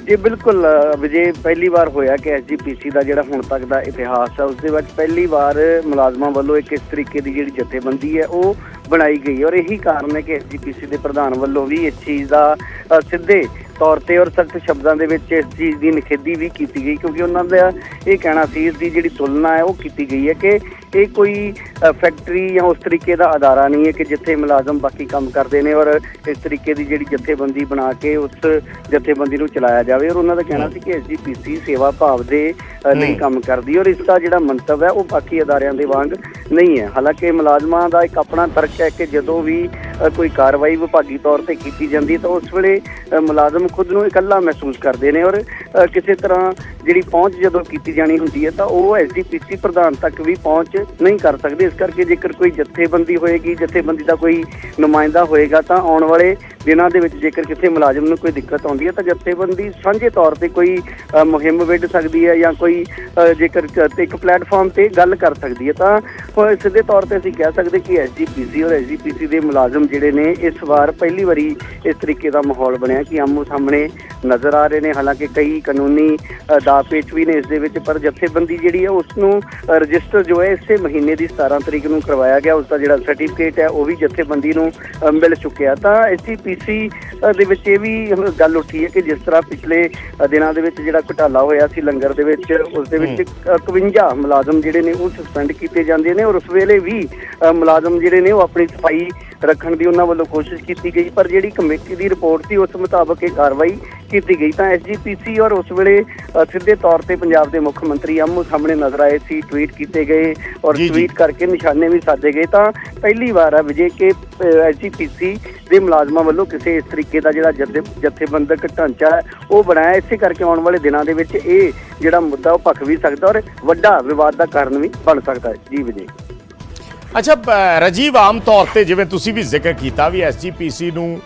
ਜੀ ਬਿਲਕੁਲ ਵਿਜੇ, ਪਹਿਲੀ ਵਾਰ ਹੋਇਆ ਕਿ SGPC ਦਾ ਜਿਹੜਾ ਹੁਣ ਤੱਕ ਦਾ ਇਤਿਹਾਸ ਹੈ ਉਸ ਦੇ ਵਿੱਚ ਪਹਿਲੀ ਵਾਰ ਮੁਲਾਜ਼ਮਾਂ ਵੱਲੋਂ ਇੱਕ ਇਸ ਤਰੀਕੇ ਦੀ ਜਿਹੜੀ ਜਥੇਬੰਦੀ ਹੈ ਉਹ ਬਣਾਈ ਗਈ ਔਰ ਇਹੀ ਕਾਰਨ ਹੈ ਕਿ SGPC ਦੇ ਪ੍ਰਧਾਨ ਵੱਲੋਂ ਵੀ ਇਸ ਚੀਜ਼ ਦਾ ਸਿੱਧੇ ਤੌਰ ਤੇ ਔਰ ਸਖਤ ਸ਼ਬਦਾਂ ਦੇ ਵਿੱਚ ਇਸ ਚੀਜ਼ ਦੀ ਨਿਖੇਧੀ ਵੀ ਕੀਤੀ ਗਈ, ਕਿਉਂਕਿ ਉਹਨਾਂ ਦਾ ਇਹ ਕਹਿਣਾ ਸੀ, ਇਸ ਦੀ ਜਿਹੜੀ ਤੁਲਨਾ ਹੈ ਉਹ ਕੀਤੀ ਗਈ ਹੈ ਕਿ ਇਹ ਕੋਈ ਫੈਕਟਰੀ ਜਾਂ ਉਸ ਤਰੀਕੇ ਦਾ ਅਦਾਰਾ ਨਹੀਂ ਹੈ ਕਿ ਜਿੱਥੇ ਮੁਲਾਜ਼ਮ ਬਾਕੀ ਕੰਮ ਕਰਦੇ ਨੇ ਔਰ ਇਸ ਤਰੀਕੇ ਦੀ ਜਿਹੜੀ ਜਥੇਬੰਦੀ ਬਣਾ ਕੇ ਉਸ ਜਥੇਬੰਦੀ ਨੂੰ ਚਲਾਇਆ ਜਾਵੇ। ਔਰ ਉਹਨਾਂ ਦਾ ਕਹਿਣਾ ਸੀ ਕਿ SGPC ਸੇਵਾ ਭਾਵ ਦੇ ਲਈ ਕੰਮ ਕਰਦੀ ਔਰ ਇਸ ਦਾ ਜਿਹੜਾ ਮੰਤਵ ਹੈ ਉਹ ਬਾਕੀ ਅਦਾਰਿਆਂ ਦੇ ਵਾਂਗ ਨਹੀਂ ਹੈ। ਹਾਲਾਂਕਿ ਮੁਲਾਜ਼ਮਾਂ ਦਾ ਇੱਕ ਆਪਣਾ ਤਰਕ ਹੈ ਕਿ ਜਦੋਂ ਵੀ ਕੋਈ ਕਾਰਵਾਈ ਵਿਭਾਗੀ ਤੌਰ ਤੇ ਕੀਤੀ ਜਾਂਦੀ ਹੈ ਤਾਂ ਉਸ ਵੇਲੇ ਮੁਲਾਜ਼ਮ ਖੁਦ ਨੂੰ ਇਕੱਲਾ ਮਹਿਸੂਸ ਕਰਦੇ ਨੇ ਔਰ ਕਿਸੇ ਤਰ੍ਹਾਂ ਜਿਹੜੀ ਪਹੁੰਚ ਜਦੋਂ ਕੀਤੀ ਜਾਣੀ ਹੁੰਦੀ ਹੈ ਤਾਂ ਉਹ SGPC ਪ੍ਰਧਾਨ ਤੱਕ ਵੀ ਪਹੁੰਚ ਨਹੀਂ ਕਰ ਸਕਦੇ। ਇਸ ਕਰਕੇ ਜੇਕਰ ਕੋਈ ਜਥੇਬੰਦੀ ਹੋਏਗੀ, ਜਥੇਬੰਦੀ ਦਾ ਕੋਈ ਨੁਮਾਇੰਦਾ ਹੋਏਗਾ ਤਾਂ ਆਉਣ ਵਾਲੇ ਦਿਨਾਂ ਦੇ ਵਿੱਚ ਜੇਕਰ ਕਿਸੇ ਮੁਲਾਜ਼ਮ ਨੂੰ ਕੋਈ ਦਿੱਕਤ ਆਉਂਦੀ ਹੈ ਤਾਂ ਜਥੇਬੰਦੀ ਸਾਂਝੇ ਤੌਰ ਤੇ ਕੋਈ ਮੁਹਿੰਮ ਵਿੱਢ ਸਕਦੀ ਹੈ ਜਾਂ ਕੋਈ ਜੇਕਰ ਇੱਕ ਪਲੇਟਫਾਰਮ ਤੇ ਗੱਲ ਕਰ ਸਕਦੀ ਹੈ। ਤਾਂ ਸਿੱਧੇ ਤੌਰ ਤੇ ਅਸੀਂ ਕਹਿ ਸਕਦੇ ਕਿ SGPC ਔਰ SGPC ਦੇ ਮੁਲਾਜ਼ਮ ਜਿਹੜੇ ਨੇ ਇਸ ਵਾਰ ਪਹਿਲੀ ਵਾਰੀ ਇਸ ਤਰੀਕੇ ਦਾ ਮਾਹੌਲ ਬਣਿਆ ਕਿ ਆਮੋ ਸਾਹਮਣੇ ਨਜ਼ਰ ਆ ਰਹੇ ਨੇ। ਹਾਲਾਂਕਿ ਕਈ ਕਾਨੂੰਨੀ ਦਾਅ ਪੇਚ ਵੀ ਨੇ ਇਸ ਦੇ ਵਿੱਚ, ਪਰ ਜਥੇਬੰਦੀ ਜਿਹੜੀ ਹੈ ਉਸ ਨੂੰ ਰਜਿਸਟਰ ਜੋ ਹੈ ਇਸੇ ਮਹੀਨੇ ਦੀ 17 ਤਰੀਕ ਨੂੰ ਕਰਵਾਇਆ ਗਿਆ। ਉਸ ਦਾ ਜਿਹੜਾ ਸਰਟੀਫਿਕੇਟ ਹੈ ਉਹ ਵੀ ਜਥੇਬੰਦੀ ਨੂੰ ਮਿਲ ਚੁੱਕਿਆ। ਤਾਂ SGPC ਦੇ ਵਿੱਚ ਇਹ ਵੀ ਗੱਲ ਉੱਠੀ ਹੈ ਕਿ ਜਿਸ ਤਰ੍ਹਾਂ ਪਿਛਲੇ ਦਿਨਾਂ ਦੇ ਵਿੱਚ ਜਿਹੜਾ ਘੁਟਾਲਾ ਹੋਇਆ ਸੀ ਲੰਗਰ ਦੇ ਵਿੱਚ, ਉਸ ਦੇ ਵਿੱਚ 51 ਮੁਲਾਜ਼ਮ ਜਿਹੜੇ ਨੇ ਉਹ ਸਸਪੈਂਡ ਕੀਤੇ ਜਾਂਦੇ ਨੇ ਔਰ ਉਸ ਵੇਲੇ ਵੀ ਮੁਲਾਜ਼ਮ ਜਿਹੜੇ ਨੇ ਉਹ ਆਪਣੀ ਸਫਾਈ ਰੱਖਣ ਦੀ ਉਹਨਾਂ ਵੱਲੋਂ ਕੋਸ਼ਿਸ਼ ਕੀਤੀ ਗਈ, ਪਰ ਜਿਹੜੀ ਕਮੇਟੀ ਦੀ ਰਿਪੋਰਟ ਸੀ ਉਸ ਮੁਤਾਬਕ ਇਹ ਕਾਰਵਾਈ ਕੀਤੀ ਗਈ। ਤਾਂ SGPC ਔਰ ਉਸ ਵੇਲੇ ਸਿੱਧੇ ਤੌਰ ਤੇ ਪੰਜਾਬ ਦੇ ਮੁੱਖ ਮੰਤਰੀ ਆਮੋ ਸਾਹਮਣੇ ਨਜ਼ਰ ਆਏ ਸੀ, ਟਵੀਟ ਕੀਤੇ ਗਏ ਔਰ ਟਵੀਟ ਕਰਕੇ ਨਿਸ਼ਾਨੇ ਵੀ ਸਾਧੇ ਗਏ। ਤਾਂ ਪਹਿਲੀ ਵਾਰ ਆ ਵਿਜੇ ਕਿ SGPC ਦੇ ਮੁਲਾਜ਼ਮਾਂ ਵੱਲੋਂ ਕਿਸੇ ਇਸ ਤਰੀਕੇ ਦਾ ਜਿਹੜਾ ਜਥੇਬੰਦਕ ਢਾਂਚਾ ਹੈ ਉਹ ਬਣਾਇਆ। ਇਸੇ ਕਰਕੇ ਆਉਣ ਵਾਲੇ ਦਿਨਾਂ ਦੇ ਵਿੱਚ ਇਹ ਜਿਹੜਾ ਮੁੱਦਾ ਉਹ ਭਖ ਵੀ ਸਕਦਾ ਔਰ ਵੱਡਾ ਵਿਵਾਦ ਦਾ ਕਾਰਨ ਵੀ ਬਣ ਸਕਦਾ ਹੈ। ਜੀ ਵਿਜੇ। ਅੱਛਾ ਰਾਜੀਵ, ਆਮ ਤੌਰ ਤੇ ਜਿਵੇਂ ਤੁਸੀਂ ਵੀ ਜ਼ਿਕਰ ਕੀਤਾ ਵੀ SGPC ਨੂੰ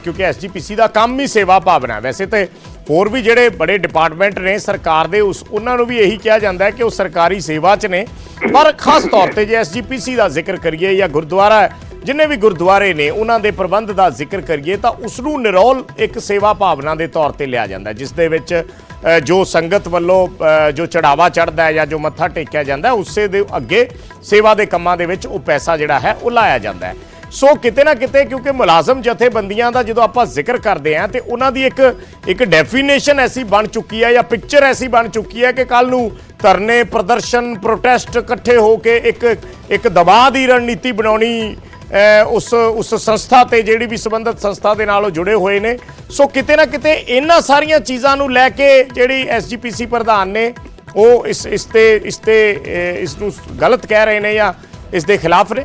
ਕਿਉਂਕਿ SGPC ਦਾ ਕੰਮ ਹੀ ਸੇਵਾ ਭਾਵਨਾ, ਵੈਸੇ ਤੇ ਹੋਰ ਵੀ ਜਿਹੜੇ ਬੜੇ ਡਿਪਾਰਟਮੈਂਟ ਨੇ ਸਰਕਾਰ ਦੇ ਉਹਨਾਂ ਨੂੰ ਵੀ ਇਹੀ ਕਿਹਾ ਜਾਂਦਾ ਹੈ ਕਿ ਉਹ ਸਰਕਾਰੀ ਸੇਵਾ 'ਚ ਨੇ, ਪਰ ਖਾਸ ਤੌਰ ਤੇ ਜੇ SGPC ਦਾ ਜ਼ਿਕਰ ਕਰੀਏ ਜਾਂ ਗੁਰਦੁਆਰਾ ਜਿੰਨੇ ਵੀ ਗੁਰਦੁਆਰੇ ਨੇ ਉਹਨਾਂ ਦੇ ਪ੍ਰਬੰਧ ਦਾ ਜ਼ਿਕਰ ਕਰੀਏ ਤਾਂ ਉਸ ਨੂੰ ਨਿਰੋਲ ਇੱਕ ਸੇਵਾ ਭਾਵਨਾ ਦੇ ਤੌਰ ਤੇ ਲਿਆ ਜਾਂਦਾ, ਜਿਸ ਦੇ ਵਿੱਚ ਜੋ ਸੰਗਤ ਵੱਲੋਂ ਜੋ ਚੜਾਵਾ ਚੜ੍ਹਦਾ ਹੈ ਜਾਂ ਜੋ ਮੱਥਾ ਟੇਕਿਆ ਜਾਂਦਾ ਉਸੇ ਦੇ ਅੱਗੇ ਸੇਵਾ ਦੇ ਕੰਮਾਂ ਦੇ ਵਿੱਚ ਉਹ ਪੈਸਾ ਜਿਹੜਾ ਹੈ ਉਹ ਲਾਇਆ ਜਾਂਦਾ ਹੈ। ਸੋ ਕਿਤੇ ਨਾ ਕਿਤੇ ਕਿਉਂਕਿ ਮੁਲਾਜ਼ਮ ਜਥੇਬੰਦੀਆਂ ਦਾ ਜਦੋਂ ਆਪਾਂ ਜ਼ਿਕਰ ਕਰਦੇ ਹਾਂ ਤੇ ਉਹਨਾਂ ਦੀ ਇੱਕ ਡੈਫੀਨੇਸ਼ਨ ਐਸੀ ਬਣ ਚੁੱਕੀ ਹੈ ਜਾਂ ਪਿਕਚਰ ਐਸੀ ਬਣ ਚੁੱਕੀ ਹੈ ਕਿ ਕੱਲ ਨੂੰ ਧਰਨੇ, ਪ੍ਰਦਰਸ਼ਨ, ਪ੍ਰੋਟੈਸਟ ਇਕੱਠੇ ਹੋ ਕੇ ਇੱਕ ਦਬਾਅ ਦੀ ਰਣਨੀਤੀ ਬਣਾਉਣੀ ਉਸ ਸੰਸਥਾ ਤੇ ਜਿਹੜੀ ਵੀ ਸੰਬੰਧਿਤ ਸੰਸਥਾ ਦੇ ਨਾਲ ਉਹ ਜੁੜੇ ਹੋਏ ਨੇ। ਸੋ ਕਿਤੇ ਨਾ ਕਿਤੇ ਇਹਨਾਂ ਸਾਰੀਆਂ ਚੀਜ਼ਾਂ ਨੂੰ ਲੈ ਕੇ ਜਿਹੜੀ ਐਸਜੀਪੀਸੀ ਪ੍ਰਧਾਨ ਨੇ ਉਹ ਇਸ ਨੂੰ ਗਲਤ ਕਹਿ ਰਹੇ ਨੇ ਜਾਂ ਇਸ ਦੇ ਖਿਲਾਫ ਨੇ।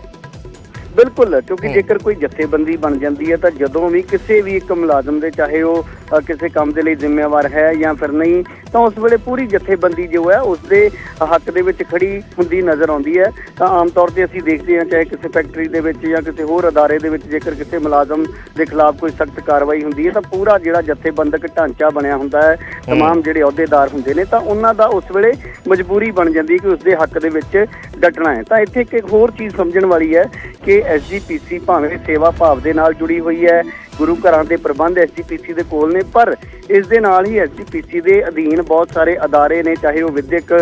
ਬਿਲਕੁਲ, ਕਿਉਂਕਿ ਜੇਕਰ ਕੋਈ ਜਥੇਬੰਦੀ ਬਣ ਜਾਂਦੀ ਹੈ ਤਾਂ ਜਦੋਂ ਵੀ ਕਿਸੇ ਵੀ ਇੱਕ ਮੁਲਾਜ਼ਮ ਦੇ, ਚਾਹੇ ਉਹ ਕਿਸੇ ਕੰਮ ਦੇ ਲਈ ਜ਼ਿੰਮੇਵਾਰ ਹੈ ਜਾਂ ਫਿਰ ਨਹੀਂ, ਤਾਂ ਉਸ ਵੇਲੇ ਪੂਰੀ ਜਥੇਬੰਦੀ ਜੋ ਹੈ ਉਸ ਦੇ ਹੱਕ ਦੇ ਵਿੱਚ ਖੜੀ ਹੁੰਦੀ ਨਜ਼ਰ ਆਉਂਦੀ ਹੈ। ਤਾਂ ਆਮ ਤੌਰ ਤੇ ਅਸੀਂ ਦੇਖਦੇ ਹਾਂ, ਚਾਹੇ ਕਿਸੇ ਫੈਕਟਰੀ ਦੇ ਵਿੱਚ ਜਾਂ ਕਿਸੇ ਹੋਰ ਅਦਾਰੇ ਦੇ ਵਿੱਚ ਜੇਕਰ ਕਿਸੇ ਮੁਲਾਜ਼ਮ ਦੇ ਖਿਲਾਫ ਕੋਈ ਸਖਤ ਕਾਰਵਾਈ ਹੁੰਦੀ ਹੈ ਤਾਂ ਪੂਰਾ ਜਿਹੜਾ ਜਥੇਬੰਦਕ ਢਾਂਚਾ ਬਣਿਆ ਹੁੰਦਾ ਹੈ, ਤਮਾਮ ਜਿਹੜੇ ਅਹੁਦੇਦਾਰ ਹੁੰਦੇ ਨੇ, ਤਾਂ ਉਹਨਾਂ ਦਾ ਉਸ ਵੇਲੇ ਮਜਬੂਰੀ ਬਣ ਜਾਂਦੀ ਹੈ ਕਿ ਉਸ ਦੇ ਹੱਕ ਦੇ ਵਿੱਚ ਡਟਣਾ ਹੈ। ਤਾਂ ਇੱਥੇ ਇੱਕ ਹੋਰ ਚੀਜ਼ ਸਮਝਣ ਵਾਲੀ ਹੈ ਕਿ ਐਸਜੀਪੀਸੀ ਭਾਵੇਂ ਸੇਵਾ ਭਾਵ ਦੇ ਨਾਲ ਜੁੜੀ ਹੋਈ ਹੈ, ਗੁਰੂ ਘਰਾਂ ਦੇ ਪ੍ਰਬੰਧ ਐਸਜੀਪੀਸੀ ਦੇ ਕੋਲ ਨੇ, ਪਰ ਇਸ ਦੇ ਨਾਲ ਹੀ ਐਸਜੀਪੀਸੀ ਦੇ ਅਧੀਨ ਬਹੁਤ ਸਾਰੇ ਅਦਾਰੇ ਨੇ, ਚਾਹੇ ਉਹ ਵਿਦਿਅਕ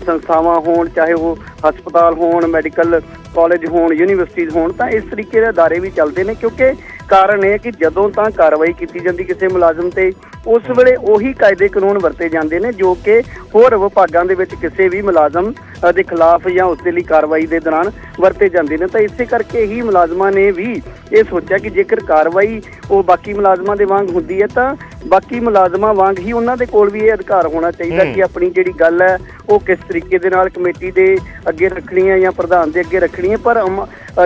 ਸੰਸਥਾਵਾਂ ਹੋਣ, ਚਾਹੇ ਉਹ ਹਸਪਤਾਲ ਹੋਣ, ਮੈਡੀਕਲ ਕਾਲਜ ਹੋਣ, ਯੂਨੀਵਰਸਿਟੀਜ਼ ਹੋਣ। ਤਾਂ ਇਸ ਤਰੀਕੇ ਦੇ ਅਦਾਰੇ ਵੀ ਚੱਲਦੇ ਨੇ, ਕਿਉਂਕਿ ਕਾਰਨ ਇਹ ਕਿ ਜਦੋਂ ਤਾਂ ਕਾਰਵਾਈ ਕੀਤੀ ਜਾਂਦੀ ਕਿਸੇ ਮੁਲਾਜ਼ਮ ਤੇ, ਉਸ ਵੇਲੇ ਉਹੀ ਕਾਇਦੇ ਕਾਨੂੰਨ ਵਰਤੇ ਜਾਂਦੇ ਨੇ ਜੋ ਕਿ ਹੋਰ ਵਿਭਾਗਾਂ ਦੇ ਵਿੱਚ ਕਿਸੇ ਵੀ ਮੁਲਾਜ਼ਮ ਦੇ ਖਿਲਾਫ ਜਾਂ ਉਸ ਦੇ ਲਈ ਕਾਰਵਾਈ ਦੇ ਦੌਰਾਨ ਵਰਤੇ ਜਾਂਦੇ ਨੇ। ਤਾਂ ਇਸੇ ਕਰਕੇ ਹੀ ਮੁਲਾਜ਼ਮਾਂ ਨੇ ਵੀ ਇਹ ਸੋਚਿਆ ਕਿ ਜੇਕਰ ਕਾਰਵਾਈ ਉਹ ਬਾਕੀ ਮੁਲਾਜ਼ਮਾਂ ਦੇ ਵਾਂਗ ਹੁੰਦੀ ਹੈ ਤਾਂ ਬਾਕੀ ਮੁਲਾਜ਼ਮਾਂ ਵਾਂਗ ਹੀ ਉਹਨਾਂ ਦੇ ਕੋਲ ਵੀ ਇਹ ਅਧਿਕਾਰ ਹੋਣਾ ਚਾਹੀਦਾ ਕਿ ਆਪਣੀ ਜਿਹੜੀ ਗੱਲ ਹੈ ਉਹ ਕਿਸ ਤਰੀਕੇ ਦੇ ਨਾਲ ਕਮੇਟੀ ਦੇ ਅੱਗੇ ਰੱਖਣੀ ਹੈ ਜਾਂ ਪ੍ਰਧਾਨ ਦੇ ਅੱਗੇ ਰੱਖਣੀ ਹੈ। ਪਰ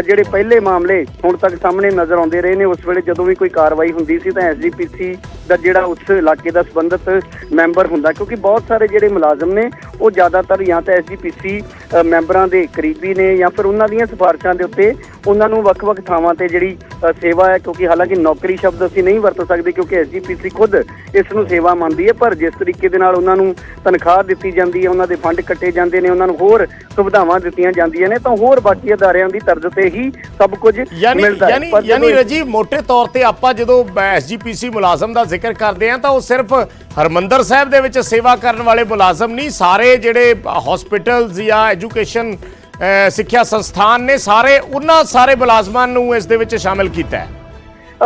ਜਿਹੜੇ ਪਹਿਲੇ ਮਾਮਲੇ ਹੁਣ ਤੱਕ ਸਾਹਮਣੇ ਨਜ਼ਰ ਆਉਂਦੇ ਰਹੇ ਨੇ, ਉਸ ਵੇਲੇ ਜਦੋਂ ਵੀ ਕੋਈ ਕਾਰਵਾਈ ਹੁੰਦੀ ਸੀ ਤਾਂ ਐਸਜੀਪੀਸੀ ਦਾ ਜਿਹੜਾ ਉਸ ਇਲਾਕੇ ਦਾ ਸੰਬੰਧਿਤ ਮੈਂਬਰ ਹੁੰਦਾ, ਕਿਉਂਕਿ ਬਹੁਤ ਸਾਰੇ ਜਿਹੜੇ ਮੁਲਾਜ਼ਮ ਨੇ ਉਹ ਜ਼ਿਆਦਾਤਰ ਜਾਂ ਤਾਂ ਐਸਜੀਪੀਸੀ ਮੈਂਬਰਾਂ ਦੇ ਕਰੀਬੀ ਨੇ ਜਾਂ ਫਿਰ ਉਹਨਾਂ ਦੀਆਂ ਸਿਫਾਰਿਸ਼ਾਂ ਦੇ ਉੱਤੇ ਉਹਨਾਂ ਨੂੰ ਵੱਖ-ਵੱਖ ਥਾਵਾਂ ਤੇ ਜਿਹੜੀ ਸੇਵਾ ਹੈ, ਕਿਉਂਕਿ ਹਾਲਾਂਕਿ ਨੌਕਰੀ ਸ਼ਬਦ ਅਸੀਂ ਨਹੀਂ ਵਰਤ ਸਕਦੇ ਕਿਉਂਕਿ ਐਸਜੀਪੀਸੀ ਖੁਦ ਇਸ ਨੂੰ ਸੇਵਾ ਮੰਨਦੀ ਹੈ, ਪਰ ਜਿਸ ਤਰੀਕੇ ਦੇ ਨਾਲ ਉਹਨਾਂ ਨੂੰ ਤਨਖਾਹ ਦਿੱਤੀ ਜਾਂਦੀ ਹੈ, ਉਹਨਾਂ ਦੇ ਫੰਡ ਕੱਟੇ ਜਾਂਦੇ ਨੇ, ਉਹਨਾਂ ਨੂੰ ਹੋਰ ਸੁਵਿਧਾਵਾਂ ਦਿੱਤੀਆਂ ਜਾਂਦੀਆਂ ਨੇ, ਤਾਂ ਹੋਰ ਬਾਕੀ ਅਦਾਰਿਆਂ ਦੀ ਤਰਜ਼ ਤੇ ਹੀ ਸਭ ਕੁਝ ਮਿਲਦਾ ਹੈ। ਯਾਨੀ ਰਾਜੀਵ, ਮੋਟੇ ਤੌਰ ਤੇ ਆਪਾਂ ਜਦੋਂ ਐਸਜੀਪੀਸੀ ਮੁਲਾਜ਼ਮ ਦਾ ਜ਼ਿਕਰ ਕਰਦੇ ਹਾਂ ਤਾਂ ਉਹ ਸਿਰਫ ਹਰਮੰਦਰ ਸਾਹਿਬ ਦੇ ਵਿੱਚ ਸੇਵਾ ਕਰਨ ਵਾਲੇ ਮੁਲਾਜ਼ਮ ਨਹੀਂ, ਸਾਰੇ ਜਿਹੜੇ ਹਸਪੀਟਲਸ ਜਾਂ ਐਜੂਕੇਸ਼ਨ ਸਿੱਖਿਆ ਸੰਸਥਾਨ ਨੇ, ਉਹਨਾਂ ਸਾਰੇ ਮੁਲਾਜ਼ਮਾਂ ਨੂੰ ਇਸ ਦੇ ਵਿੱਚ ਸ਼ਾਮਿਲ ਕੀਤਾ ਹੈ।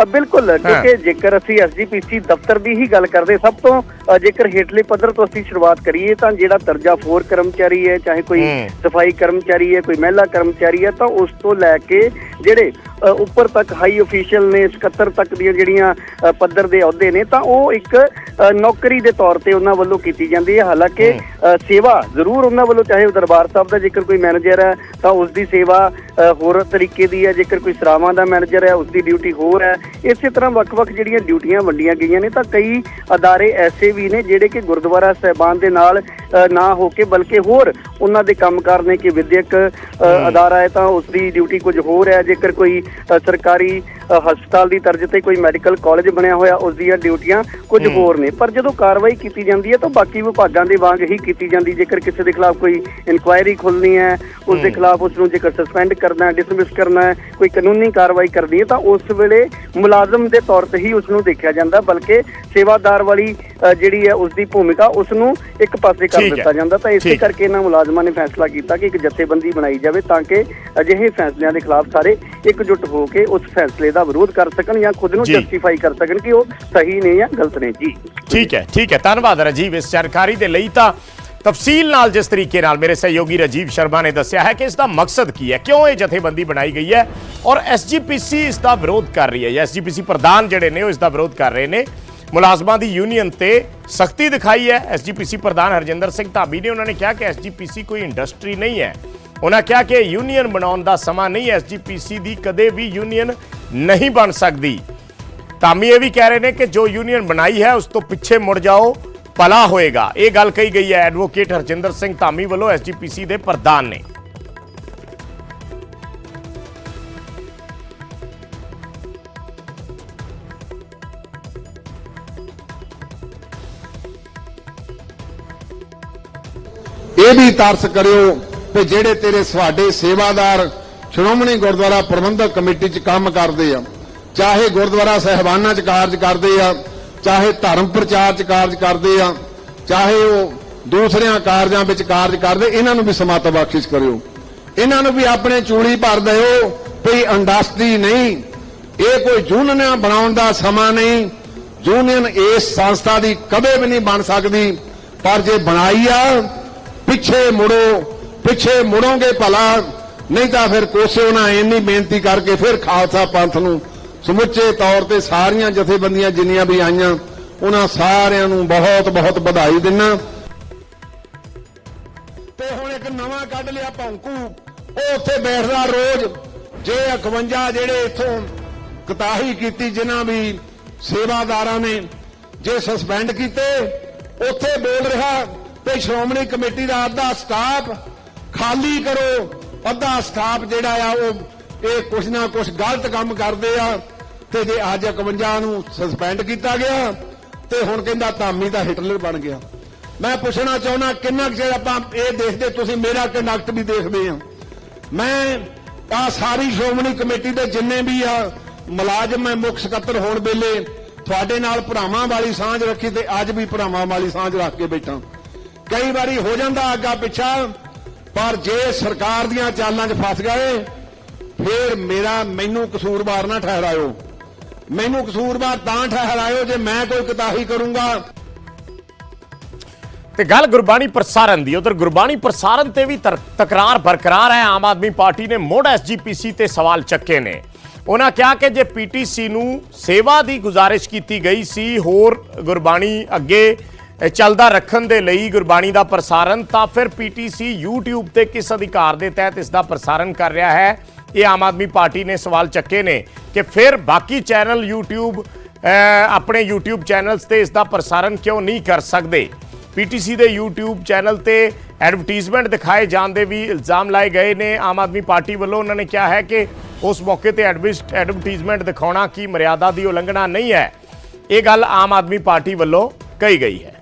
ਬਿਲਕੁਲ, ਕਿਉਂਕਿ ਜੇਕਰ ਅਸੀਂ ਐਸਜੀਪੀਸੀ ਦਫ਼ਤਰ ਦੀ ਹੀ ਗੱਲ ਕਰਦੇ, ਸਭ ਤੋਂ ਜੇਕਰ ਹੇਠਲੇ ਪੱਧਰ ਤੋਂ ਅਸੀਂ ਸ਼ੁਰੂਆਤ ਕਰੀਏ ਤਾਂ ਜਿਹੜਾ ਦਰਜਾ 4 ਕਰਮਚਾਰੀ ਹੈ, ਚਾਹੇ ਕੋਈ ਸਫਾਈ ਕਰਮਚਾਰੀ ਹੈ, ਕੋਈ ਮਹਿਲਾ ਕਰਮਚਾਰੀ ਹੈ, ਤਾਂ ਉਸ ਤੋਂ ਲੈ ਕੇ ਜਿਹੜੇ ਉੱਪਰ ਤੱਕ ਹਾਈ ਅਫੀਸ਼ੀਅਲ ਨੇ, ਸਕੱਤਰ ਤੱਕ ਦੀਆਂ ਜਿਹੜੀਆਂ ਪੱਧਰ ਦੇ ਅਹੁਦੇ ਨੇ, ਤਾਂ ਉਹ ਇੱਕ ਨੌਕਰੀ ਦੇ ਤੌਰ ਤੇ ਉਹਨਾਂ ਵੱਲੋਂ ਕੀਤੀ ਜਾਂਦੀ ਹੈ। ਹਾਲਾਂਕਿ ਸੇਵਾ ਜ਼ਰੂਰ ਉਹਨਾਂ ਵੱਲੋਂ, ਚਾਹੇ ਉਹ ਦਰਬਾਰ ਸਾਹਿਬ ਦਾ ਜੇਕਰ ਕੋਈ ਮੈਨੇਜਰ ਹੈ ਤਾਂ ਉਸ ਦੀ ਸੇਵਾ ਹੋਰ ਤਰੀਕੇ ਦੀ ਹੈ, ਜੇਕਰ ਕੋਈ ਸਰਾਵਾਂ ਦਾ ਮੈਨੇਜਰ ਹੈ ਉਸ ਦੀ ਡਿਊਟੀ ਹੋਰ ਹੈ। ਇਸੇ ਤਰ੍ਹਾਂ ਵੱਖ-ਵੱਖ ਜਿਹੜੀਆਂ ਡਿਊਟੀਆਂ ਵੰਡੀਆਂ ਗਈਆਂ ਨੇ। ਤਾਂ ਕਈ ਅਦਾਰੇ ਐਸੇ ਵੀ ਨੇ ਜਿਹੜੇ ਕਿ ਗੁਰਦੁਆਰਾ ਸਾਹਿਬਾਨ ਦੇ ਨਾਲ ਨਾ ਹੋ ਕੇ ਬਲਕਿ ਹੋਰ ਉਹਨਾਂ ਦੇ ਕੰਮਕਾਰ ਨੇ ਕਿ ਵਿਦਿਅਕ ਅਦਾਰਾ ਹੈ ਤਾਂ ਉਸ ਦੀ ਡਿਊਟੀ ਕੁਝ ਹੋਰ ਹੈ, ਜੇਕਰ ਕੋਈ ਸਰਕਾਰੀ ਹਸਪਤਾਲ ਦੀ ਤਰਜ਼ ਤੇ ਕੋਈ ਮੈਡੀਕਲ ਕਾਲਜ ਬਣਿਆ ਹੋਇਆ ਉਸ ਦੀਆਂ ਡਿਊਟੀਆਂ ਕੁਝ ਹੋਰ ਨੇ। ਪਰ ਜਦੋਂ ਕਾਰਵਾਈ ਕੀਤੀ ਜਾਂਦੀ ਹੈ ਤਾਂ ਬਾਕੀ ਵਿਭਾਗਾਂ ਦੇ ਵਾਂਗ ਹੀ ਕੀਤੀ ਜਾਂਦੀ। ਜੇਕਰ ਕਿਸੇ ਦੇ ਖਿਲਾਫ ਕੋਈ ਇਨਕੁਆਇਰੀ ਖੁੱਲ੍ਹਣੀ ਹੈ, ਉਸ ਦੇ ਖਿਲਾਫ ਉਸ ਨੂੰ ਜੇਕਰ ਸਸਪੈਂਡ ਕਰਨਾ, ਡਿਸਮਿਸ ਕਰਨਾ ਹੈ, ਕੋਈ ਕਾਨੂੰਨੀ ਕਾਰਵਾਈ ਕਰਨੀ ਹੈ ਤਾਂ ਉਸ ਵੇਲੇ ਮੁਲਾਜ਼ਮ ਦੇ ਤੌਰ ਤੇ ਹੀ ਉਸ ਨੂੰ ਦੇਖਿਆ ਜਾਂਦਾ, ਬਲਕਿ ਸੇਵਾਦਾਰ ਵਾਲੀ ਜਿਹੜੀ ਹੈ ਉਸ ਦੀ ਭੂਮਿਕਾ ਉਸ ਨੂੰ ਇੱਕ ਪਾਸੇ ਕਰ ਦਿੱਤਾ ਜਾਂਦਾ। ਤਾਂ ਇਸੇ ਕਰਕੇ ਇਹਨਾਂ ਮੁਲਾਜ਼ਮਾਂ ਨੇ ਫੈਸਲਾ ਕੀਤਾ ਕਿ ਇੱਕ ਜਥੇਬੰਦੀ ਬਣਾਈ ਜਾਵੇ ਤਾਂ ਕਿ ਅਜਿਹੇ ਫੈਸਲਿਆਂ ਦੇ ਖਿਲਾਫ ਸਾਰੇ ਇਕਜੁੱਟ ਹੋ ਕੇ ਉਸ ਫੈਸਲੇ ਦਾ ਵਿਰੋਧ ਕਰ ਸਕਣ ਜਾਂ ਖੁਦ ਨੂੰ ਜਸਟੀਫਾਈ ਕਰ ਸਕਣ ਕਿ ਉਹ ਸਹੀ ਨੇ ਜਾਂ ਗਲਤ ਨੇ। ਜੀ ਠੀਕ ਹੈ, ਧੰਨਵਾਦ ਰਾਜੀਵ ਇਸ ਜਾਣਕਾਰੀ ਦੇ ਲਈ। ਤਾਂ ਤਫਸੀਲ ਨਾਲ ਜਿਸ ਤਰੀਕੇ ਨਾਲ ਮੇਰੇ ਸਹਿਯੋਗੀ ਰਾਜੀਵ ਸ਼ਰਮਾ ਨੇ ਦੱਸਿਆ ਹੈ ਕਿ ਇਸ ਦਾ ਮਕਸਦ ਕੀ ਹੈ, ਕਿਉਂ ਇਹ ਜਥੇਬੰਦੀ ਬਣਾਈ ਗਈ ਹੈ ਔਰ ਐਸਜੀਪੀਸੀ ਇਸ ਦਾ ਵਿਰੋਧ ਕਰ ਰਹੀ ਹੈ। ਐਸਜੀਪੀਸੀ ਪ੍ਰਧਾਨ ਜਿਹੜੇ ਨੇ ਉਹ ਇਸ ਦਾ ਵਿਰੋਧ ਕਰ ਰਹੇ ਨੇ। ਮੁਲਾਜ਼ਮਾਂ ਦੀ ਯੂਨੀਅਨ ਤੇ ਸਖਤੀ ਦਿਖਾਈ ਹੈ ਐਸਜੀਪੀਸੀ ਪ੍ਰਧਾਨ ਹਰਜਿੰਦਰ ਸਿੰਘ ਧਾਮੀ ਨੇ। ਉਹਨਾਂ ਨੇ ਕਿਹਾ ਕਿ ਐਸਜੀਪੀਸੀ ਕੋਈ ਇੰਡਸਟਰੀ ਨਹੀਂ ਹੈ। ਉਹਨਾਂ ਕਿਹਾ ਕਿ ਯੂਨੀਅਨ ਬਣਾਉਣ ਦਾ ਸਮਾਂ ਨਹੀਂ, ਐਸਜੀਪੀਸੀ ਦੀ ਕਦੇ ਵੀ ਯੂਨੀਅਨ ਨਹੀਂ ਬਣ ਸਕਦੀ। ਧਾਮੀ ਇਹ ਵੀ ਕਹਿ ਰਹੇ ਨੇ ਕਿ ਜੋ ਯੂਨੀਅਨ ਬਣਾਈ ਹੈ ਉਸ ਤੋਂ ਪਿੱਛੇ ਮੁੜ ਜਾਓ, ਭਲਾ ਹੋਏਗਾ। ਇਹ ਗੱਲ ਕਹੀ ਗਈ ਹੈ ਐਡਵੋਕੇਟ ਹਰਜਿੰਦਰ ਸਿੰਘ ਧਾਮੀ ਵੱਲੋਂ, ਐਸਜੀਪੀਸੀ ਦੇ ਪ੍ਰਧਾਨ ਨੇ। ਇਹ ਵੀ ਤਰਸ ਕਰਿਓ ਕਿ ਜਿਹੜੇ ਤੇਰੇ ਤੁਹਾਡੇ ਸੇਵਾਦਾਰ ਸ਼੍ਰੋਮਣੀ ਗੁਰਦੁਆਰਾ ਪ੍ਰਬੰਧਕ ਕਮੇਟੀ 'ਚ ਕੰਮ ਕਰਦੇ ਆ, ਚਾਹੇ ਗੁਰਦੁਆਰਾ ਸਾਹਿਬਾਨਾਂ 'ਚ ਕਾਰਜ ਕਰਦੇ ਆ, ਚਾਹੇ ਧਰਮ ਪ੍ਰਚਾਰ 'ਚ ਕਾਰਜ ਕਰਦੇ ਆ, ਚਾਹੇ ਉਹ ਦੂਸਰਿਆਂ ਕਾਰਜਾਂ ਵਿੱਚ ਕਾਰਜ ਕਰਦੇ, ਇਹਨਾਂ ਨੂੰ ਵੀ ਸਮੱਤ ਬਖਸ਼ਿਸ਼ ਕਰਿਓ। ਇਹਨਾਂ ਨੂੰ ਵੀ ਆਪਣੇ ਚੂੜੀ ਭਰ ਦਿਓ ਵੀ ਇੰਡਸਟਰੀ ਨਹੀਂ, ਇਹ ਕੋਈ ਯੂਨੀਅਨ ਬਣਾਉਣ ਦਾ ਸਮਾਂ ਨਹੀਂ। ਯੂਨੀਅਨ ਇਸ ਸੰਸਥਾ ਦੀ ਕਦੇ ਵੀ ਨਹੀਂ ਬਣ ਸਕਦੀ, ਪਰ ਜੇ ਬਣਾਈ ਆ ਪਿੱਛੇ ਮੁੜੋ, ਪਿੱਛੇ ਮੁੜੋਗੇ ਭਲਾ ਨਹੀਂ ਤਾਂ ਫਿਰ ਕੋਸੇ ਉਹਨਾਂ ਇੰਨੀ ਬੇਨਤੀ ਕਰਕੇ ਫਿਰ ਖਾਲਸਾ ਪੰਥ ਨੂੰ ਸਮੁੱਚੇ ਤੌਰ ਤੇ ਸਾਰੀਆਂ ਜਥੇਬੰਦੀਆਂ ਜਿੰਨੀਆਂ ਵੀ ਆਈਆਂ ਉਹਨਾਂ ਸਾਰਿਆਂ ਨੂੰ ਬਹੁਤ ਬਹੁਤ ਵਧਾਈ ਦਿੰਦਾ। ਤੇ ਹੁਣ ਇੱਕ ਨਵਾਂ ਕੱਢ ਲਿਆ ਭੌਂਕੂ, ਉਹ ਉੱਥੇ ਬੈਠਦਾ ਰੋਜ਼। ਜੇ 51 ਜਿਹੜੇ ਇੱਥੋਂ ਕਤਾਹੀ ਕੀਤੀ ਜਿਨ੍ਹਾਂ ਵੀ ਸੇਵਾਦਾਰਾਂ ਨੇ ਜੇ ਸਸਪੈਂਡ ਕੀਤੇ, ਉੱਥੇ ਬੋਲ ਰਿਹਾ ਤੇ ਸ਼੍ਰੋਮਣੀ ਕਮੇਟੀ ਦਾ ਅੱਧਾ ਸਟਾਫ ਖਾਲੀ ਕਰੋ। ਅੱਧਾ ਸਟਾਫ ਜਿਹੜਾ ਆ ਉਹ ਇਹ ਕੁਛ ਨਾ ਕੁਛ ਗਲਤ ਕੰਮ ਕਰਦੇ ਆ। ਤੇ ਜੇ ਅੱਜ 51 ਨੂੰ ਸਸਪੈਂਡ ਕੀਤਾ ਗਿਆ ਤੇ ਹੁਣ ਕਹਿੰਦਾ ਧਾਮੀ ਦਾ ਹਿਟਲਰ ਬਣ ਗਿਆ। ਮੈਂ ਪੁੱਛਣਾ ਚਾਹੁੰਦਾ ਕਿੰਨਾ ਚਿਰ ਆਪਾਂ ਇਹ ਦੇਖਦੇ, ਤੁਸੀਂ ਮੇਰਾ ਕੰਡਕਟ ਵੀ ਦੇਖਦੇ ਆ। ਮੈਂ ਆ ਸਾਰੀ ਸ਼੍ਰੋਮਣੀ ਕਮੇਟੀ ਦੇ ਜਿੰਨੇ ਵੀ ਆ ਮੁਲਾਜ਼ਮ, ਮੈਂ ਮੁੱਖ ਸਕੱਤਰ ਹੋਣ ਵੇਲੇ ਤੁਹਾਡੇ ਨਾਲ ਭਰਾਵਾਂ ਵਾਲੀ ਸਾਂਝ ਰੱਖੀ ਤੇ ਅੱਜ ਵੀ ਭਰਾਵਾਂ ਵਾਲੀ ਸਾਂਝ ਰੱਖ ਕੇ ਬੈਠਾ। ਕਈ ਵਾਰੀ ਹੋ ਜਾਂਦਾ ਅੱਗਾ ਪਿੱਛਾ, ਪਰ ਜੇ ਸਰਕਾਰ ਦੀਆਂ ਚਾਲਾਂ 'ਚ ਫਸ ਗਏ ਫਿਰ ਮੈਨੂੰ ਕਸੂਰਵਾਰ ਨਾ ਠਹਿਰਾਇਓ। ਮੈਨੂੰ ਕਸੂਰਵਾਰ ਤਾਂ ਠਹਿਰਾਇਓ ਜੇ ਮੈਂ ਕੋਈ ਕੁਤਾਹੀ ਕਰੂੰਗਾ। ਤੇ ਗੱਲ ਗੁਰਬਾਣੀ ਪ੍ਰਸਾਰਣ ਦੀ, ਉਧਰ ਗੁਰਬਾਣੀ ਪ੍ਰਸਾਰਣ ਤੇ ਵੀ ਤਕਰਾਰ ਬਰਕਰਾਰ ਹੈ। ਆਮ ਆਦਮੀ ਪਾਰਟੀ ਨੇ ਮੁੜ ਐਸਜੀਪੀਸੀ ਤੇ ਸਵਾਲ ਚੱਕੇ ਨੇ। ਉਹਨਾਂ ਕਿਹਾ ਕਿ ਜੇ ਪੀਟੀਸੀ ਨੂੰ ਸੇਵਾ ਦੀ ਗੁਜ਼ਾਰਿਸ਼ ਕੀਤੀ ਗਈ ਸੀ ਹੋਰ ਗੁਰਬਾਣੀ ਅੱਗੇ ਚੱਲਦਾ ਰੱਖਣ ਦੇ ਲਈ ਗੁਰਬਾਣੀ ਦਾ ਪ੍ਰਸਾਰਣ, ਤਾਂ ਫਿਰ ਪੀਟੀਸੀ YouTube ਤੇ ਕਿਸ ਅਧਿਕਾਰ ਦੇ ਤਹਿਤ ਇਸ ਦਾ ਪ੍ਰਸਾਰਣ ਕਰ ਰਿਹਾ ਹੈ। ਇਹ ਆਮ ਆਦਮੀ ਪਾਰਟੀ ਨੇ ਸਵਾਲ ਚੱਕੇ ਨੇ ਕਿ ਫਿਰ ਬਾਕੀ ਚੈਨਲ YouTube ਆਪਣੇ YouTube ਚੈਨਲਸ ਤੇ ਇਸ ਦਾ ਪ੍ਰਸਾਰਣ ਕਿਉਂ ਨਹੀਂ ਕਰ ਸਕਦੇ। ਪੀਟੀਸੀ ਦੇ YouTube ਚੈਨਲ ਤੇ ਐਡਵਰਟਾਈਜ਼ਮੈਂਟ ਦਿਖਾਏ ਜਾਣ ਦੇ ਵੀ ਇਲਜ਼ਾਮ ਲਾਏ ਗਏ ਨੇ ਆਮ ਆਦਮੀ ਪਾਰਟੀ ਵੱਲੋਂ। ਉਹਨਾਂ ਨੇ ਕਿਹਾ ਹੈ ਕਿ ਉਸ ਮੌਕੇ ਤੇ ਐਡਵਰਟਾਈਜ਼ਮੈਂਟ ਦਿਖਾਉਣਾ ਕੀ ਮਰਿਆਦਾ ਦੀ ਉਲੰਘਣਾ ਨਹੀਂ ਹੈ। ਇਹ ਗੱਲ ਆਮ ਆਦਮੀ ਪਾਰਟੀ ਵੱਲੋਂ ਕਹੀ ਗਈ ਹੈ।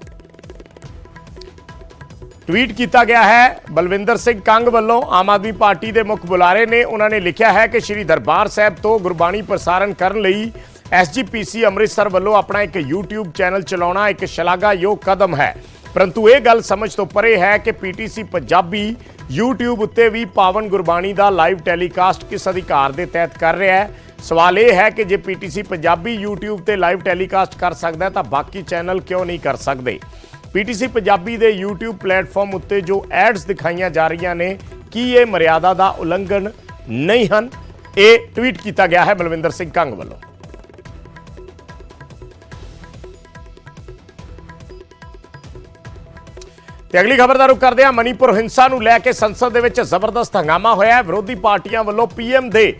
ਟਵੀਟ ਕੀਤਾ ਗਿਆ ਹੈ ਬਲਵਿੰਦਰ ਸਿੰਘ ਕੰਗ ਵੱਲੋਂ, ਆਮ ਆਦਮੀ ਪਾਰਟੀ ਦੇ ਮੁੱਖ ਬੁਲਾਰੇ ਨੇ। ਉਹਨਾਂ ਨੇ ਲਿਖਿਆ ਹੈ ਕਿ ਸ਼੍ਰੀ ਦਰਬਾਰ ਸਾਹਿਬ ਤੋਂ ਗੁਰਬਾਣੀ ਪ੍ਰਸਾਰਣ ਕਰਨ ਲਈ ਐਸਜੀਪੀਸੀ ਅੰਮ੍ਰਿਤਸਰ ਵੱਲੋਂ ਆਪਣਾ ਇੱਕ YouTube ਚੈਨਲ ਚਲਾਉਣਾ ਇੱਕ ਸ਼ਲਾਘਾਯੋਗ ਕਦਮ ਹੈ, ਪਰੰਤੂ ਇਹ ਗੱਲ ਸਮਝ ਤੋਂ ਪਰੇ ਹੈ ਕਿ ਪੀਟੀਸੀ ਪੰਜਾਬੀ YouTube ਉੱਤੇ ਵੀ ਪਾਵਨ ਗੁਰਬਾਣੀ ਦਾ ਲਾਈਵ ਟੈਲੀਕਾਸਟ ਕਿਸ ਅਧਿਕਾਰ ਦੇ ਤਹਿਤ ਕਰ ਰਿਹਾ ਹੈ। ਸਵਾਲ ਇਹ ਹੈ ਕਿ ਜੇ ਪੀਟੀਸੀ ਪੰਜਾਬੀ YouTube ਤੇ ਲਾਈਵ ਟੈਲੀਕਾਸਟ ਕਰ ਸਕਦਾ ਤਾਂ ਬਾਕੀ ਚੈਨਲ ਕਿਉਂ ਨਹੀਂ ਕਰ ਸਕਦੇ। ਪੀਟੀਸੀ ਪੰਜਾਬੀ ਦੇ YouTube ਪਲੇਟਫਾਰਮ ਉੱਤੇ ਜੋ ਐਡਸ ਦਿਖਾਈਆਂ ਜਾ ਰਹੀਆਂ ਨੇ ਕੀ ਇਹ ਮਰਿਆਦਾ ਦਾ ਉਲੰਘਣ ਨਹੀਂ ਹਨ। ਇਹ ਟਵੀਟ ਕੀਤਾ ਗਿਆ ਹੈ ਬਲਵਿੰਦਰ ਸਿੰਘ ਕੰਗ ਵੱਲੋਂ। ਤੇ ਅਗਲੀ ਖਬਰ ਦਾ ਰੁਖ ਕਰਦੇ ਹਾਂ। ਮਨੀਪੁਰ ਹਿੰਸਾ ਨੂੰ ਲੈ ਕੇ ਸੰਸਦ ਦੇ ਵਿੱਚ ਜ਼ਬਰਦਸਤ ਹੰਗਾਮਾ ਹੋਇਆ ਹੈ। ਵਿਰੋਧੀ ਪਾਰਟੀਆਂ ਵੱਲੋਂ ਪੀਐਮ ਦੇ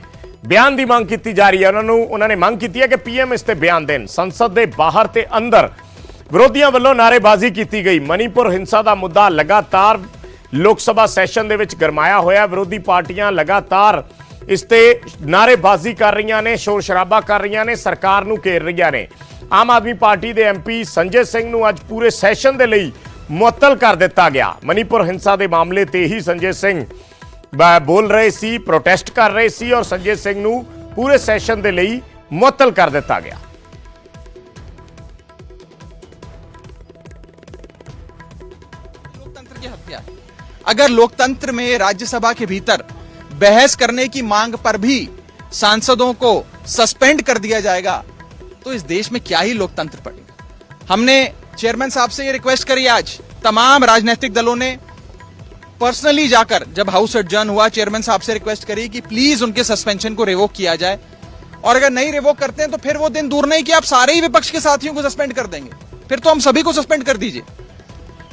ਬਿਆਨ ਦੀ ਮੰਗ ਕੀਤੀ ਜਾ ਰਹੀ ਹੈ। ਉਹਨਾਂ ਨੇ ਮੰਗ ਕੀਤੀ ਹੈ ਕਿ ਪੀਐਮ ਇਸ ਤੇ ਬਿਆਨ ਦੇਣ। ਸੰਸਦ ਦੇ ਬਾਹਰ ਤੇ ਅੰਦਰ ਵਿਰੋਧੀਆਂ ਵੱਲੋਂ ਨਾਅਰੇਬਾਜ਼ੀ ਕੀਤੀ ਗਈ। ਮਨੀਪੁਰ ਹਿੰਸਾ ਦਾ ਮੁੱਦਾ ਲਗਾਤਾਰ ਲੋਕ ਸਭਾ ਸੈਸ਼ਨ ਦੇ ਵਿੱਚ ਗਰਮਾਇਆ ਹੋਇਆ। ਵਿਰੋਧੀ ਪਾਰਟੀਆਂ ਲਗਾਤਾਰ ਇਸ ਤੇ ਨਾਅਰੇਬਾਜ਼ੀ ਕਰ ਰਹੀਆਂ ਨੇ, ਸ਼ੋਰ ਸ਼ਰਾਬਾ ਕਰ ਰਹੀਆਂ ਨੇ, ਸਰਕਾਰ ਨੂੰ ਘੇਰ ਰਹੀਆਂ ਨੇ। ਆਮ ਆਦਮੀ ਪਾਰਟੀ ਦੇ ਐਮਪੀ ਸੰਜੇ ਸਿੰਘ ਨੂੰ ਅੱਜ ਪੂਰੇ ਸੈਸ਼ਨ ਦੇ ਲਈ ਮੁਅੱਤਲ ਕਰ ਦਿੱਤਾ ਗਿਆ। ਮਨੀਪੁਰ ਹਿੰਸਾ ਦੇ ਮਾਮਲੇ ਤੇ ਹੀ ਸੰਜੇ ਸਿੰਘ ਬੋਲ ਰਹੇ ਸੀ, ਪ੍ਰੋਟੈਸਟ ਕਰ ਰਹੇ ਸੀ ਔਰ ਸੰਜੇ ਸਿੰਘ ਨੂੰ ਪੂਰੇ ਸੈਸ਼ਨ ਦੇ ਲਈ ਮੁਅੱਤਲ कर ਦਿੱਤਾ गया। लोकतंत्र की हत्या। अगर लोकतंत्र में राज्यसभा के भीतर बहस करने की मांग पर भी सांसदों को सस्पेंड कर दिया जाएगा तो इस देश में क्या ही लोकतंत्र पड़ेगा। हमने चेयरमैन साहब से ये रिक्वेस्ट करी, आज तमाम राजनीतिक दलों ने पर्सनली जाकर जब हाउस एडजर्न हुआ चेयरमैन साहब से रिक्वेस्ट करी कि प्लीज उनके सस्पेंशन को रिवोक किया जाए, और अगर नहीं रिवोक करते हैं तो फिर वो दिन दूर नहीं कि आप सारे ही विपक्ष के साथियों को सस्पेंड कर देंगे, फिर तो हम सभी को सस्पेंड कर दीजिए।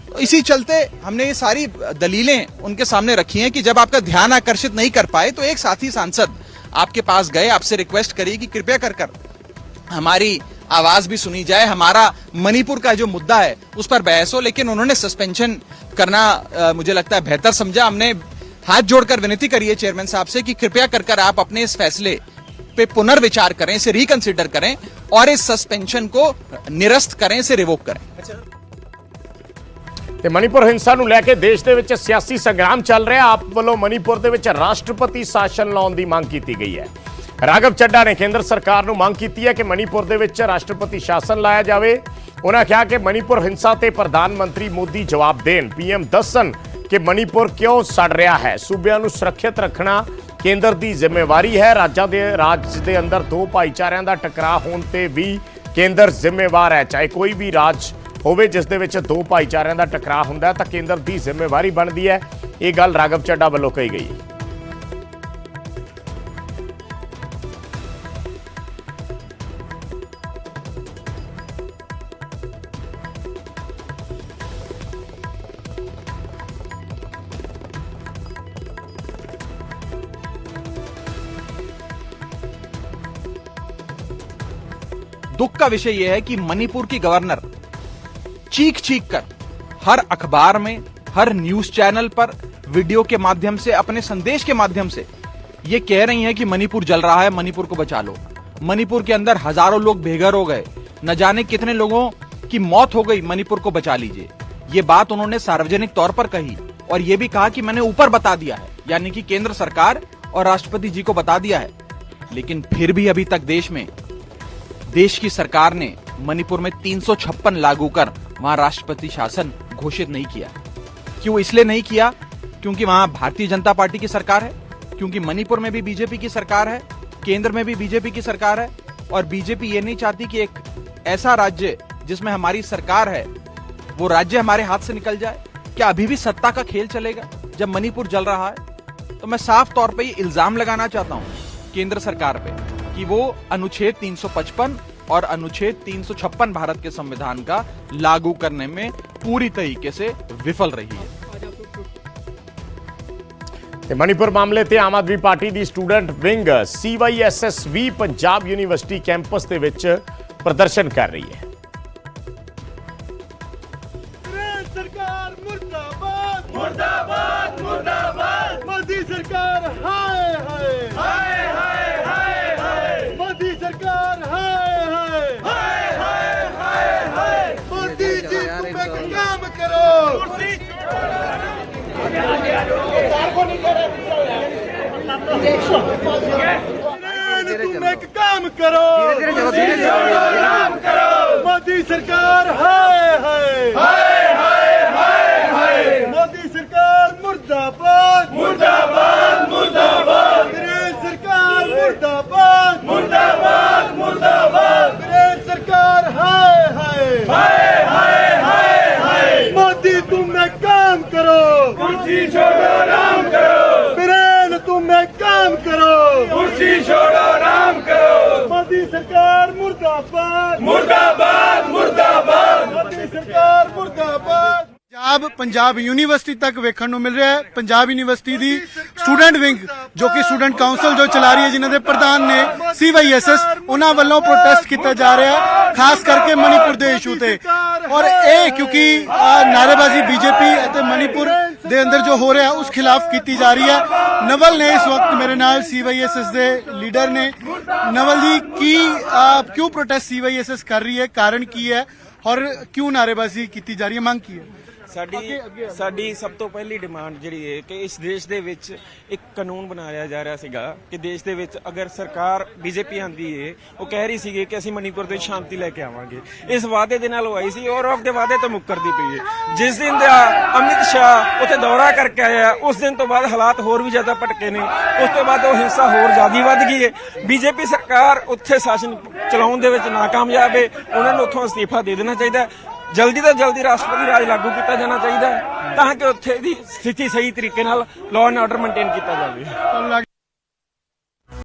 तो इसी चलते हमने ये सारी दलीलें उनके सामने रखी हैं कि जब आपका ध्यान आकर्षित नहीं कर पाए तो एक साथी सांसद आपके पास गए, आपसे रिक्वेस्ट करी कि कृपया कर हमारी आवाज भी सुनी जाए, हमारा मणिपुर का जो मुद्दा है उस पर बहस हो, लेकिन उन्होंने सस्पेंशन करना मुझे लगता है बेहतर समझा। हमने हाथ जोड़कर विनती करी है चेयरमैन साहब से कि कृपया कर आप अपने इस फैसले पे पुनर्विचार करें, इसे रिकंसिडर करें और इस सस्पेंशन को निरस्त करें, इसे रिवोक करें। ਤੇ ਮਨੀਪੁਰ ਹਿੰਸਾ ਨੂੰ ਲੈ ਕੇ ਦੇਸ਼ ਦੇ ਵਿੱਚ ਸਿਆਸੀ ਸੰਗਰਾਮ ਚੱਲ ਰਿਹਾ। ਆਪ ਵੱਲੋਂ ਮਨੀਪੁਰ ਦੇ ਵਿੱਚ ਰਾਸ਼ਟਰਪਤੀ ਸ਼ਾਸਨ ਲਾਉਣ ਦੀ ਮੰਗ ਕੀਤੀ ਗਈ ਹੈ। ਰਾਘਵ ਚੱਡਾ ਨੇ ਕੇਂਦਰ ਸਰਕਾਰ ਨੂੰ ਮੰਗ ਕੀਤੀ ਹੈ ਕਿ ਮਨੀਪੁਰ ਦੇ ਵਿੱਚ ਰਾਸ਼ਟਰਪਤੀ ਸ਼ਾਸਨ ਲਾਇਆ ਜਾਵੇ। ਉਹਨਾਂ ਕਿਹਾ ਕਿ ਮਨੀਪੁਰ ਹਿੰਸਾ ਤੇ ਪ੍ਰਧਾਨ ਮੰਤਰੀ ਮੋਦੀ ਜਵਾਬ ਦੇਣ, ਪੀਐਮ ਦੱਸਣ ਕਿ ਮਨੀਪੁਰ ਕਿਉਂ ਸੜ ਰਿਹਾ ਹੈ। ਸੂਬਿਆਂ ਨੂੰ ਸੁਰੱਖਿਅਤ ਰੱਖਣਾ ਕੇਂਦਰ ਦੀ ਜ਼ਿੰਮੇਵਾਰੀ ਹੈ। ਰਾਜ ਦੇ ਅੰਦਰ ਦੋ ਭਾਈਚਾਰਿਆਂ ਦਾ ਟਕਰਾਅ ਹੋਣ ਤੇ ਵੀ ਕੇਂਦਰ ਜ਼ਿੰਮੇਵਾਰ ਹੈ। ਚਾਹੇ ਕੋਈ ਵੀ ਰਾਜ ਹੋਵੇ ਜਿਸ ਦੇ ਵਿੱਚ ਦੋ ਭਾਈਚਾਰਿਆਂ ਦਾ ਟਕਰਾਅ ਹੁੰਦਾ ਤਾਂ ਕੇਂਦਰ ਦੀ ਜ਼ਿੰਮੇਵਾਰੀ ਬਣਦੀ ਹੈ। ਇਹ ਗੱਲ ਰਾਘਵ ਚੱਡਾ ਵੱਲੋਂ ਕਹੀ ਗਈ ਹੈ। दुख का विषय यह है कि मणिपुर की गवर्नर चीख चीख कर हर अखबार में, हर न्यूज चैनल पर, वीडियो के माध्यम से, अपने संदेश के माध्यम से ये कह रही हैं कि मणिपुर जल रहा है, मणिपुर को बचा लो। मणिपुर के अंदर हजारों लोग बेघर हो गए, न जाने कितने लोगों की मौत हो गई, मणिपुर को बचा लीजिए। ये बात उन्होंने सार्वजनिक तौर पर कही और ये भी कहा कि मैंने ऊपर बता दिया है, यानी कि केंद्र सरकार और राष्ट्रपति जी को बता दिया है। लेकिन फिर भी अभी तक देश की सरकार ने मणिपुर में 356 लागू कर वहां राष्ट्रपति शासन घोषित नहीं किया। क्यों? इसलिए नहीं किया क्योंकि वहां भारतीय जनता पार्टी की सरकार है, क्योंकि मणिपुर में भी बीजेपी की सरकार है, केंद्र में भी बीजेपी की सरकार है और बीजेपी ये नहीं चाहती कि एक ऐसा राज्य जिसमें हमारी सरकार है वो राज्य हमारे हाथ से निकल जाए। क्या अभी भी सत्ता का खेल चलेगा जब मणिपुर जल रहा है? तो मैं साफ तौर पे ये इल्जाम लगाना चाहता हूं केंद्र सरकार पे कि वो अनुच्छेद 355 और अनुच्छेद 356 भारत के संविधान का लागू करने में पूरी तरीके से विफल रही है। ਤੇ ਮਣੀਪੁਰ ਮਾਮਲੇ ਤੇ ਆਮ ਆਦਮੀ ਪਾਰਟੀ ਦੀ student wing CYSSV Punjab university campus ਦੇ ਵਿੱਚ ਪ੍ਰਦਰਸ਼ਨ ਕਰ ਰਹੀ ਹੈ। सरकार मुर्दाबाद मुर्दाबाद मुर्दाबाद मोदी सरकार हाय हाय हाय हाय हाय हाय मोदी सरकार हाय हाय हाय हाय हाय हाय मोदी जी तुम एक काम करो तुम एक काम करो मोदी सरकार हाय हाय मोदी सरकार मुर्दाबाद मुर्दाबाद मुर्दाबाद नरेंद्र सरकार मुर्दाबाद मुर्दाबाद मुर्दाबाद नरेंद्र सरकार हाय हाय हाय हाय हाय हाय मोदी तुम एक काम करो, कुर्सी छोड़ो आराम करो। नरेंद्र तुम एक काम करो, कुर्सी छोड़ो आराम करो। मोदी सरकार मुर्दाबाद मुर्दाबाद मुर्दाबाद मोदी सरकार मुर्दाबाद। ਪੰਜਾਬ ਯੂਨੀਵਰਸਿਟੀ ਤੱਕ ਵੇਖਣ ਨੂੰ ਮਿਲ ਰਿਹਾ ਹੈ। ਪੰਜਾਬ ਯੂਨੀਵਰਸਿਟੀ ਦੀ ਸਟੂਡੈਂਟ ਵਿੰਗ ਜੋ ਕਿ ਸਟੂਡੈਂਟ ਕਾਉਂਸਲ ਜੋ ਚਲਾ ਰਹੀ ਹੈ, ਜਿਨ੍ਹਾਂ ਦੇ ਪ੍ਰਧਾਨ ਨੇ CYSS, ਉਹਨਾਂ ਵੱਲੋਂ ਪ੍ਰੋਟੈਸਟ ਕੀਤਾ ਜਾ ਰਿਹਾ ਹੈ ਖਾਸ ਕਰਕੇ ਮਣੀਪੁਰ ਦੇ ਇਸ਼ੂ ਤੇ। ਔਰ ਇਹ ਕਿਉਂਕਿ ਨਾਅਰੇਬਾਜ਼ੀ ਬੀਜੇਪੀ ਅਤੇ ਮਣੀਪੁਰ ਦੇ ਅੰਦਰ ਜੋ ਹੋ ਰਿਹਾ ਉਸ ਖਿਲਾਫ ਕੀਤੀ ਜਾ ਰਹੀ ਹੈ। ਨਵਲ ਨੇ ਇਸ ਵਕਤ ਮੇਰੇ ਨਾਲ CYSS ਦੇ ਲੀਡਰ ਨੇ। ਨਵਲ ਜੀ, ਕਿਉਂ ਪ੍ਰੋਟੈਸਟ CYSS ਕਰ ਰਹੀ ਹੈ, ਕਾਰਨ ਕੀ ਹੈ ਔਰ ਕਿਉਂ ਨਾਅਰੇਬਾਜ਼ੀ ਕੀਤੀ ਜਾ ਰਹੀ ਹੈ, ਮੰਗ ਕੀ ਹੈ? ਸਾਡੀ ਸਭ ਤੋਂ ਪਹਿਲੀ ਡਿਮਾਂਡ ਜਿਹੜੀ ਹੈ ਕਿ ਇਸ ਦੇਸ਼ ਦੇ ਵਿੱਚ ਇੱਕ ਕਾਨੂੰਨ ਬਣਾਇਆ ਜਾ ਰਿਹਾ ਸੀਗਾ ਕਿ ਦੇਸ਼ ਦੇ ਵਿੱਚ ਅਗਰ ਸਰਕਾਰ BJP ਆਂਦੀ ਹੈ, ਉਹ ਕਹਿ ਰਹੀ ਸੀਗੀ ਕਿ ਅਸੀਂ ਮਣੀਪੁਰ ਦੇ ਸ਼ਾਂਤੀ ਲੈ ਕੇ ਆਵਾਂਗੇ। ਇਸ ਵਾਅਦੇ ਦੇ ਨਾਲ ਉਹ ਆਈ ਸੀ ਔਰ ਆਪਦੇ ਵਾਅਦੇ ਤੋਂ ਮੁੱਕਰਦੀ ਪਈ ਹੈ। ਜਿਸ ਦਿਨ ਦਾ ਅਮਿਤ ਸ਼ਾਹ ਉੱਥੇ ਦੌਰਾ ਕਰਕੇ ਆਇਆ, ਉਸ ਦਿਨ ਤੋਂ ਬਾਅਦ ਹਾਲਾਤ ਹੋਰ ਵੀ ਜ਼ਿਆਦਾ ਭਟਕੇ ਨੇ। ਉਸ ਤੋਂ ਬਾਅਦ ਉਹ ਹਿੰਸਾ ਹੋਰ ਜ਼ਿਆਦਾ ਵੱਧ ਗਈ ਹੈ। BJP ਸਰਕਾਰ ਉੱਥੇ ਸ਼ਾਸਨ ਚਲਾਉਣ ਦੇ ਵਿੱਚ ਨਾਕਾਮਯਾਬ ਹੈ। ਉਹਨਾਂ ਨੂੰ ਉੱਥੋਂ ਅਸਤੀਫਾ ਦੇ ਦੇਣਾ ਚਾਹੀਦਾ। ਜਲਦੀ ਤੋਂ ਜਲਦੀ ਰਾਸ਼ਟਰਪਤੀ ਰਾਜ ਲਾਗੂ ਕੀਤਾ ਜਾਣਾ ਚਾਹੀਦਾ ਹੈ ਤਾਂ ਕਿ ਉੱਥੇ ਦੀ ਸਥਿਤੀ ਸਹੀ ਤਰੀਕੇ ਨਾਲ ਲਾਅ ਐਂਡ ਆਰਡਰ ਮੇਨਟੇਨ ਕੀਤਾ ਜਾਵੇ।